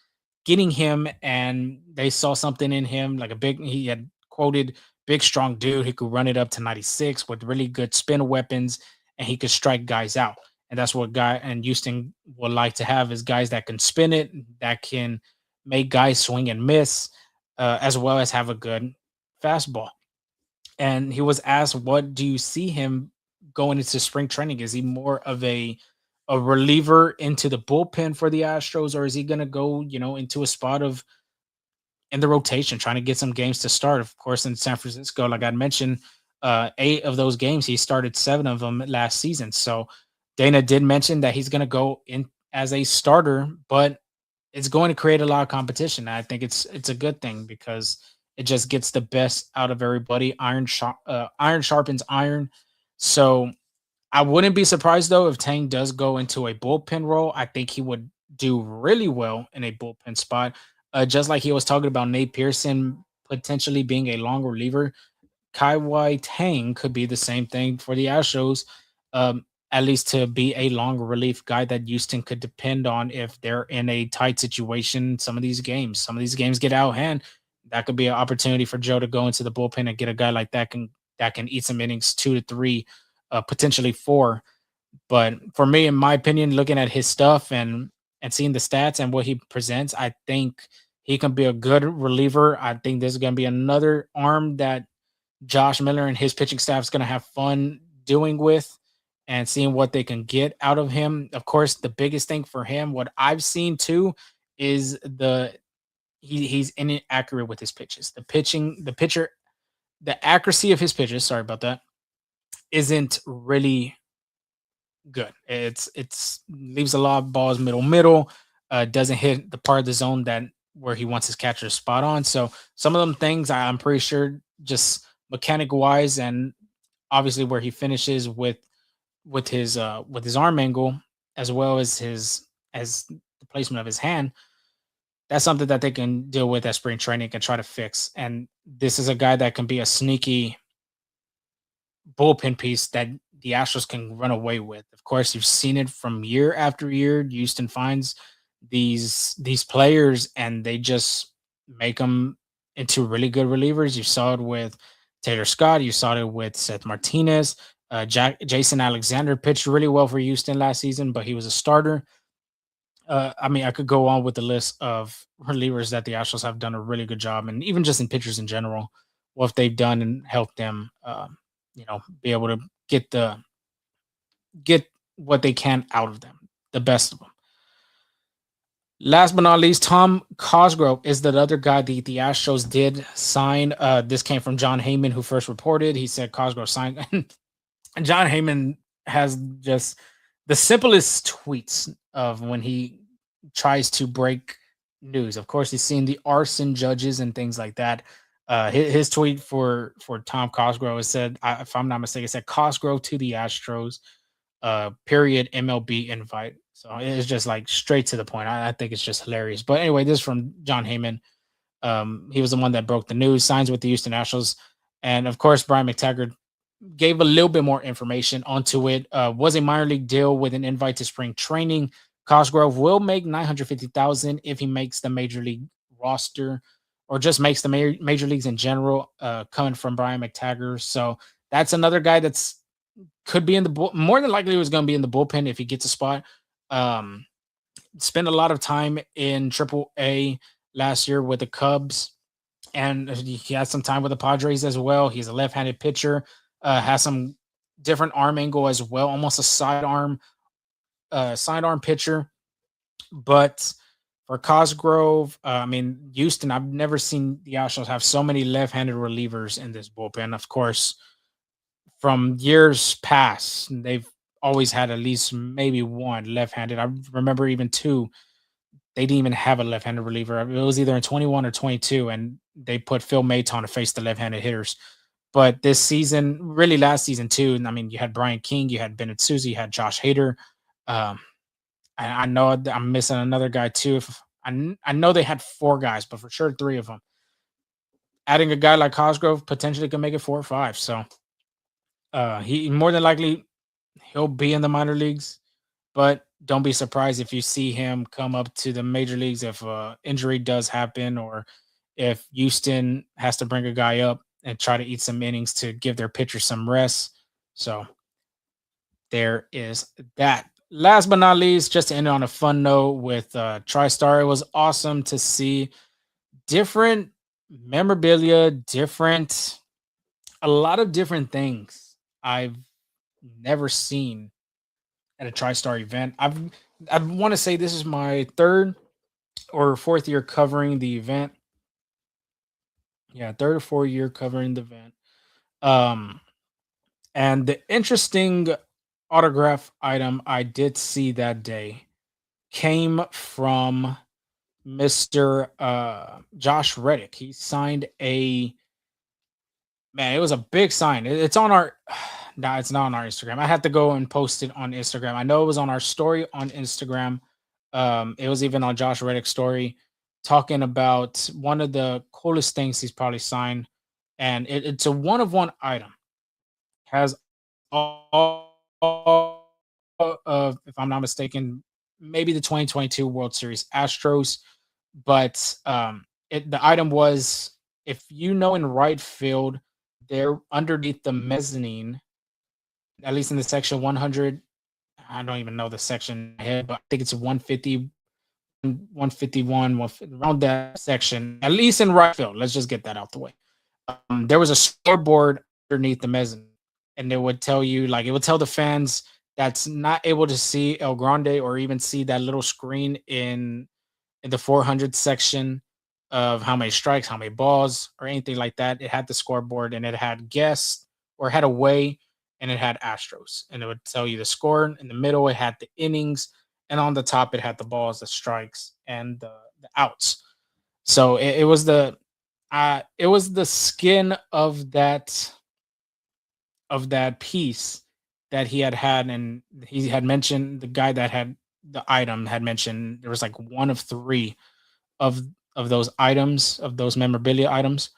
getting him, and they saw something in him, he had quoted, big, strong dude. He could run it up to 96 with really good spin weapons, and he could strike guys out. And that's what Houston would like to have, is guys that can spin it, that can make guys swing and miss, as well as have a good fastball. And he was asked, "What do you see him going into spring training? Is he more of a reliever into the bullpen for the Astros, or is he going to go, into a spot of in the rotation, trying to get some games to start?" Of course, in San Francisco, like I mentioned, 8 of those games he started, 7 of them last season. So Dana did mention that he's going to go in as a starter, but it's going to create a lot of competition. I think it's a good thing because it just gets the best out of everybody. Iron sharpens iron. So I wouldn't be surprised though if Tang does go into a bullpen role. I think he would do really well in a bullpen spot. Just like he was talking about Nate Pearson potentially being a long reliever, Kai-Wei Teng could be the same thing for the Astros, at least to be a long relief guy that Houston could depend on if they're in a tight situation. Some of these games get out of hand. That could be an opportunity for Joe to go into the bullpen and get a guy like that can eat some innings, 2 to 3, potentially 4. But for me, in my opinion, looking at his stuff and seeing the stats and what he presents, I think he can be a good reliever. I think this is going to be another arm that Josh Miller and his pitching staff is going to have fun doing with and seeing what they can get out of him. Of course, the biggest thing for him, what I've seen too, is he's inaccurate with his pitches. The accuracy of his pitches. Sorry about that. Isn't really good. It's leaves a lot of balls middle. Doesn't hit the part of the zone that where he wants his catcher spot on. So some of them things I'm pretty sure just mechanic wise and obviously where he finishes with his arm angle as well as the placement of his hand. That's something that they can deal with at spring training and try to fix. And this is a guy that can be a sneaky bullpen piece that the Astros can run away with. Of course, you've seen it from year after year. Houston finds these players and they just make them into really good relievers. You saw it with Taylor Scott. You saw it with Seth Martinez. Jason Alexander pitched really well for Houston last season, but he was a starter. I mean, I could go on with the list of relievers that the Astros have done a really good job, and even just in pitchers in general, what they've done and helped them, be able to get what they can out of them, the best of them. Last but not least, Tom Cosgrove is the other guy the Astros did sign. This came from John Heyman, who first reported. He said Cosgrove signed, and John Heyman has just the simplest tweets of when he tries to break news. Of course, he's seen the arson judges and things like that. His tweet for Tom Cosgrove said, if I'm not mistaken, it said Cosgrove to the Astros, period MLB invite. So it's just like straight to the point. I think it's just hilarious. But anyway, this is from John Heyman. He was the one that broke the news. Signs with the Houston Astros, and of course, Brian McTaggart gave a little bit more information onto it. Was a minor league deal with an invite to spring training. Cosgrove will make $950,000 if he makes the major league roster, or just makes the major leagues in general. Coming from Brian McTaggart, so that's another guy that's could be in the more than likely was going to be in the bullpen if he gets a spot. Spent a lot of time in Triple A last year with the Cubs, and he had some time with the Padres as well. He's a left-handed pitcher. Has some different arm angle as well, almost a sidearm pitcher. But for Cosgrove, I mean, Houston, I've never seen the Astros have so many left-handed relievers in this bullpen. Of course, from years past, they've always had at least maybe one left-handed. I remember even 2. They didn't even have a left-handed reliever. It was either in 21 or 22, and they put Phil Maton to face the left-handed hitters. But this season, really last season too, I mean, you had Brian King, you had Bennett Susie, you had Josh Hader. I know I'm missing another guy too. I know they had 4 guys, but for sure 3 of them. Adding a guy like Cosgrove potentially can make it 4 or 5. So he more than likely he'll be in the minor leagues, but don't be surprised if you see him come up to the major leagues if injury does happen, or if Houston has to bring a guy up and try to eat some innings to give their pitcher some rest. So there is that. Last but not least, just to end on a fun note with TriStar, it was awesome to see different memorabilia, different a lot of different things I've never seen at a TriStar event. I want to say this is my third or fourth year covering the event. Yeah, third or fourth year covering the event. Um, and the interesting autograph item I did see that day came from Mr. Josh Reddick. He signed a man, it was a big sign. It's on our nah, it's not on our Instagram. I had to go and post it on Instagram. I know it was on our story on Instagram. It was even on Josh Reddick's story talking about one of the coolest things he's probably signed. And it's a one of one item. Has all of, if I'm not mistaken, maybe the 2022 World Series Astros. But the item was, if you know, in right field, there underneath the mezzanine, at least in the section 100. I don't even know the section ahead, but I think it's 150, 151, around that section, at least in right field. Let's just get that out the way. There was a scoreboard underneath the mezzanine, and it would tell you, like, it would tell the fans that's not able to see El Grande or even see that little screen in the 400 section of how many strikes, how many balls, or anything like that. It had the scoreboard, and it had guests, or it had away, and it had Astros, and it would tell you the score. In the middle, it had the innings, and on the top, it had the balls, the strikes, and the outs. So it was the skin of that piece that he had, and he had mentioned, the guy that had the item had mentioned, there was like one of three of those items, of those memorabilia items.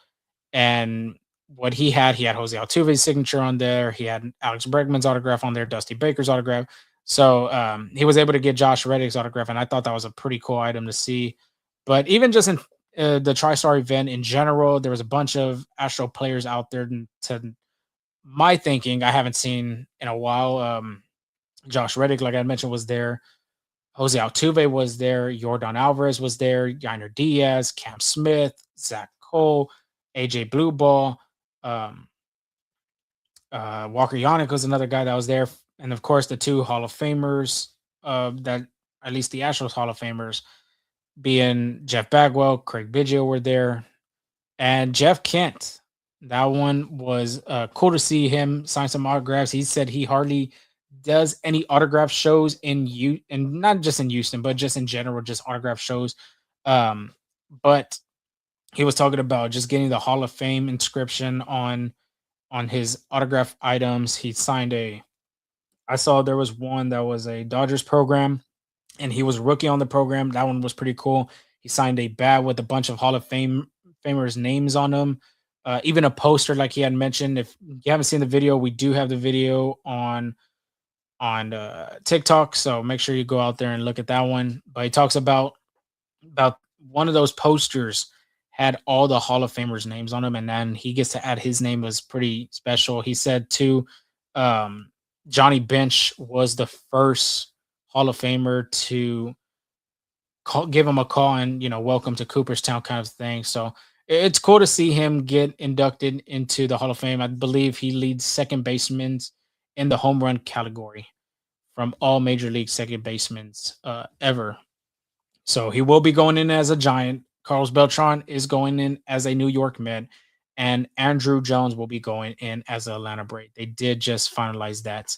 And what he had Jose Altuve's signature on there. He had Alex Bregman's autograph on there, Dusty Baker's autograph. So he was able to get Josh Reddick's autograph, and I thought that was a pretty cool item to see. But even just in the TriStar event in general, there was a bunch of Astro players out there. To my thinking, I haven't seen in a while. Josh Reddick, like I mentioned, was there. Jose Altuve was there. Yordan Alvarez was there. Yainer Diaz, Cam Smith, Zach Cole, AJ Blueball, um, Walker Yannick was another guy that was there, and of course the two Hall of Famers, that, at least the Astros Hall of Famers, being Jeff Bagwell, Craig Biggio were there, and Jeff Kent. That one was cool to see him sign some autographs. He said he hardly does any autograph shows in you, and not just in Houston, but just in general, just autograph shows. But he was talking about just getting the Hall of Fame inscription on his autograph items. He signed I saw there was one that was a Dodgers program, and he was rookie on the program. That one was pretty cool. He signed a bat with a bunch of Hall of Famers names on them. Even a poster, like he had mentioned. If you haven't seen the video, we do have the video on TikTok, so make sure you go out there and look at that one. But he talks about one of those posters had all the Hall of Famers names on them, and then he gets to add his name. Was pretty special. He said too, Johnny Bench was the first Hall of Famer to give him a call and, welcome to Cooperstown kind of thing. So it's cool to see him get inducted into the Hall of Fame. I believe he leads second basemen in the home run category from all major league second basemen ever. So he will be going in as a Giant. Carlos Beltran is going in as a New York Met, and Andrew Jones will be going in as an Atlanta Brave. They did just finalize that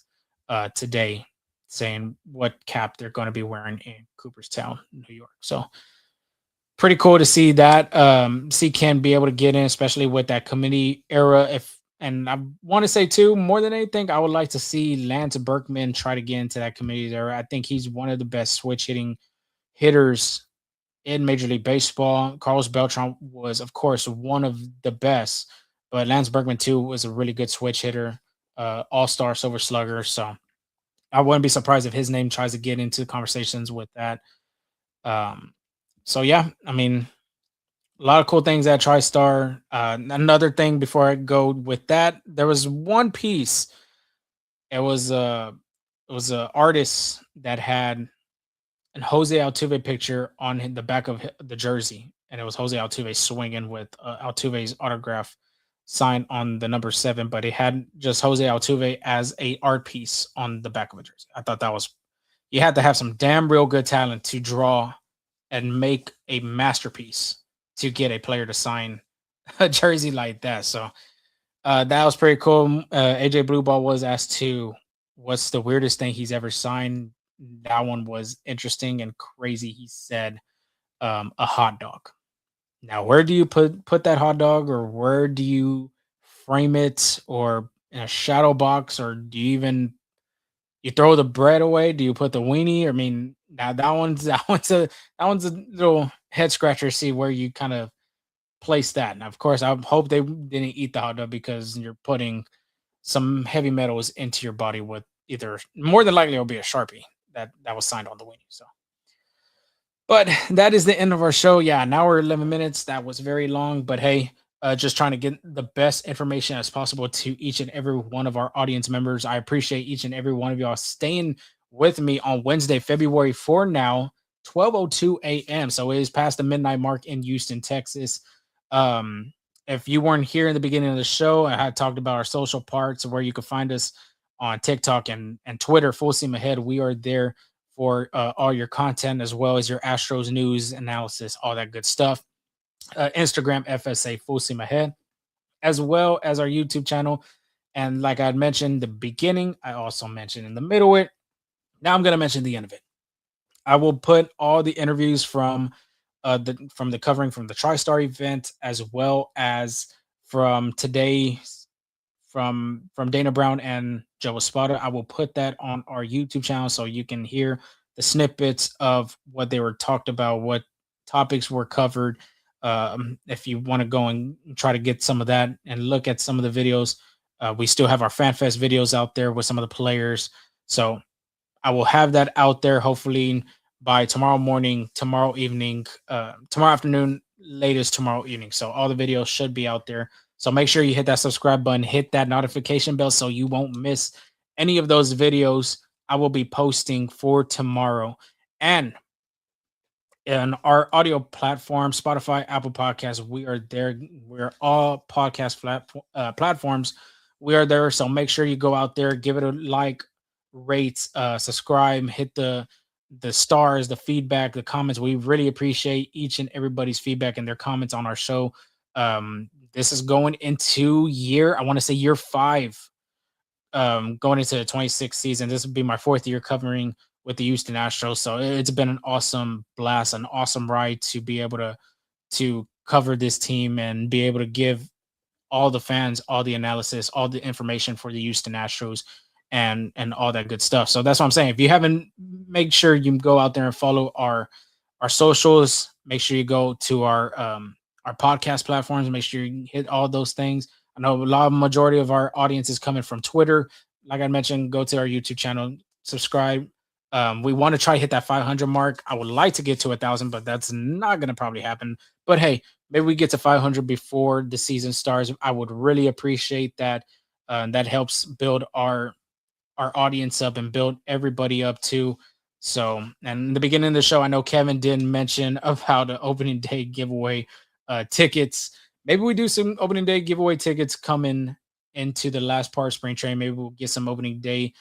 today, saying what cap they're going to be wearing in Cooperstown, New York. So pretty cool to see that. See Ken be able to get in, especially with that committee era. And I want to say too, more than anything, I would like to see Lance Berkman try to get into that committee era. I think he's one of the best switch hitting hitters in Major League Baseball. Carlos Beltran was, of course, one of the best, but Lance Berkman too was a really good switch hitter, all-star Silver Slugger. So I wouldn't be surprised if his name tries to get into conversations with that. So yeah, I mean, a lot of cool things at TriStar. Another thing before I go with that, there was one piece. It was a artist that had an Jose Altuve picture on the back of the jersey, and it was Jose Altuve swinging with Altuve's autograph sign on the number 7, but it had just Jose Altuve as a art piece on the back of a jersey. I thought that was, you had to have some damn real good talent to draw and make a masterpiece to get a player to sign a jersey like that. So that was pretty cool. AJ Blueball was asked to what's the weirdest thing he's ever signed. That one was interesting and crazy. He said a hot dog. Now, where do you put that hot dog, or where do you frame it, or in a shadow box, or do you even you throw the bread away? Do you put the weenie? I mean, now that one's a little head scratcher. See where you kind of place that. And of course, I hope they didn't eat the hot dog, because you're putting some heavy metals into your body with either, more than likely it'll be a Sharpie that was signed on the weenie. So, but that is the end of our show. Yeah, an hour 11 minutes. That was very long, but hey, just trying to get the best information as possible to each and every one of our audience members. I appreciate each and every one of y'all staying with me on Wednesday, February 4 now, 12:02 a.m. So it is past the midnight mark in Houston, Texas. If you weren't here in the beginning of the show, I had talked about our social parts, where you can find us on TikTok and Twitter, Full Steam Ahead. We are there for all your content, as well as your Astros news, analysis, all that good stuff. Instagram, FSA, Full Steam Ahead, as well as our YouTube channel. And like I had mentioned in the beginning, I also mentioned in the middle of it. Now I'm going to mention the end of it. I will put all the interviews from the covering from the TriStar event, as well as from today from Dana Brown and Joe Espada. I will put that on our YouTube channel so you can hear the snippets of what they were talked about, what topics were covered. If you want to go and try to get some of that and look at some of the videos, we still have our FanFest videos out there with some of the players. So I will have that out there hopefully by tomorrow morning, tomorrow evening, tomorrow afternoon, latest tomorrow evening. So all the videos should be out there. So make sure you hit that subscribe button, hit that notification bell so you won't miss any of those videos I will be posting for tomorrow. And in our audio platform, Spotify, Apple Podcasts, we are there. We're all podcast platforms. We are there. So make sure you go out there, give it a like, rate, subscribe, hit the stars, the feedback, the comments. We really appreciate each and everybody's feedback and their comments on our show. This is going into I want to say year 5, going into the 26th season. This will be my 4th year covering with the Houston Astros. So it's been an awesome blast, an awesome ride to be able to cover this team and be able to give all the fans all the analysis, all the information for the Houston Astros and all that good stuff. So that's what I'm saying. If you haven't, make sure you go out there and follow our socials. Make sure you go to our podcast platforms. Make sure you hit all those things. I know majority of our audience is coming from Twitter. Like I mentioned, go to our YouTube channel, subscribe. We want to try to hit that 500 mark. I would like to get to 1,000, but that's not going to probably happen. But hey, maybe we get to 500 before the season starts. I would really appreciate that. That helps build our audience up and build everybody up too. So, and in the beginning of the show, I know Kevin didn't mention about the opening day giveaway tickets. Maybe we do some opening day giveaway tickets coming into the last part of spring training. Maybe we'll get some opening day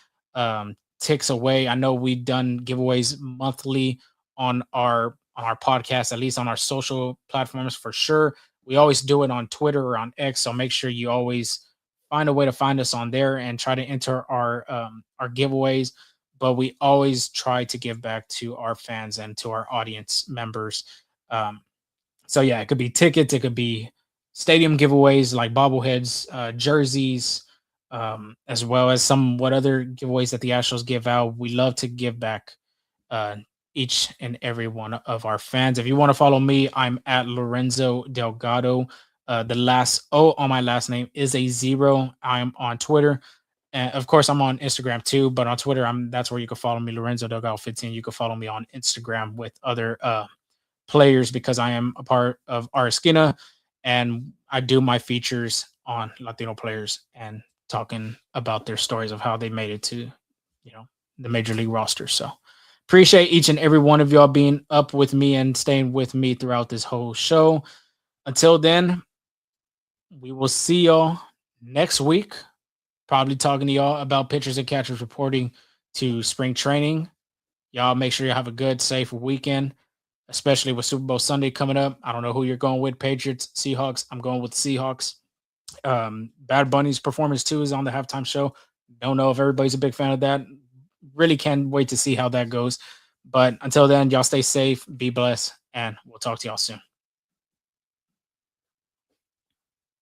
ticks away. I know we've done giveaways monthly on our podcast, at least on our social platforms for sure. We always do it on Twitter or on X. So make sure you always find a way to find us on there and try to enter our giveaways. But we always try to give back to our fans and to our audience members. So yeah, it could be tickets, it could be stadium giveaways like bobbleheads, jerseys, as well as what other giveaways that the Astros give out. We love to give back each and every one of our fans. If you want to follow me, I'm at Lorenzo Delgado. The last O on my last name is a 0. I'm on Twitter. And of course, I'm on Instagram too, but on Twitter, that's where you can follow me, Lorenzo Delgado 15. You can follow me on Instagram with other players because I am a part of our Esquina and I do my features on Latino players and talking about their stories of how they made it to, the major league roster. So appreciate each and every one of y'all being up with me and staying with me throughout this whole show. Until then, we will see y'all next week. Probably talking to y'all about pitchers and catchers reporting to spring training. Y'all make sure you have a good, safe weekend, especially with Super Bowl Sunday coming up. I don't know who you're going with, Patriots, Seahawks. I'm going with the Seahawks. Bad Bunny's performance too is on the halftime show. Don't know if everybody's a big fan of that. Really can't wait to see how that goes. But until then, y'all stay safe, be blessed, and we'll talk to y'all soon.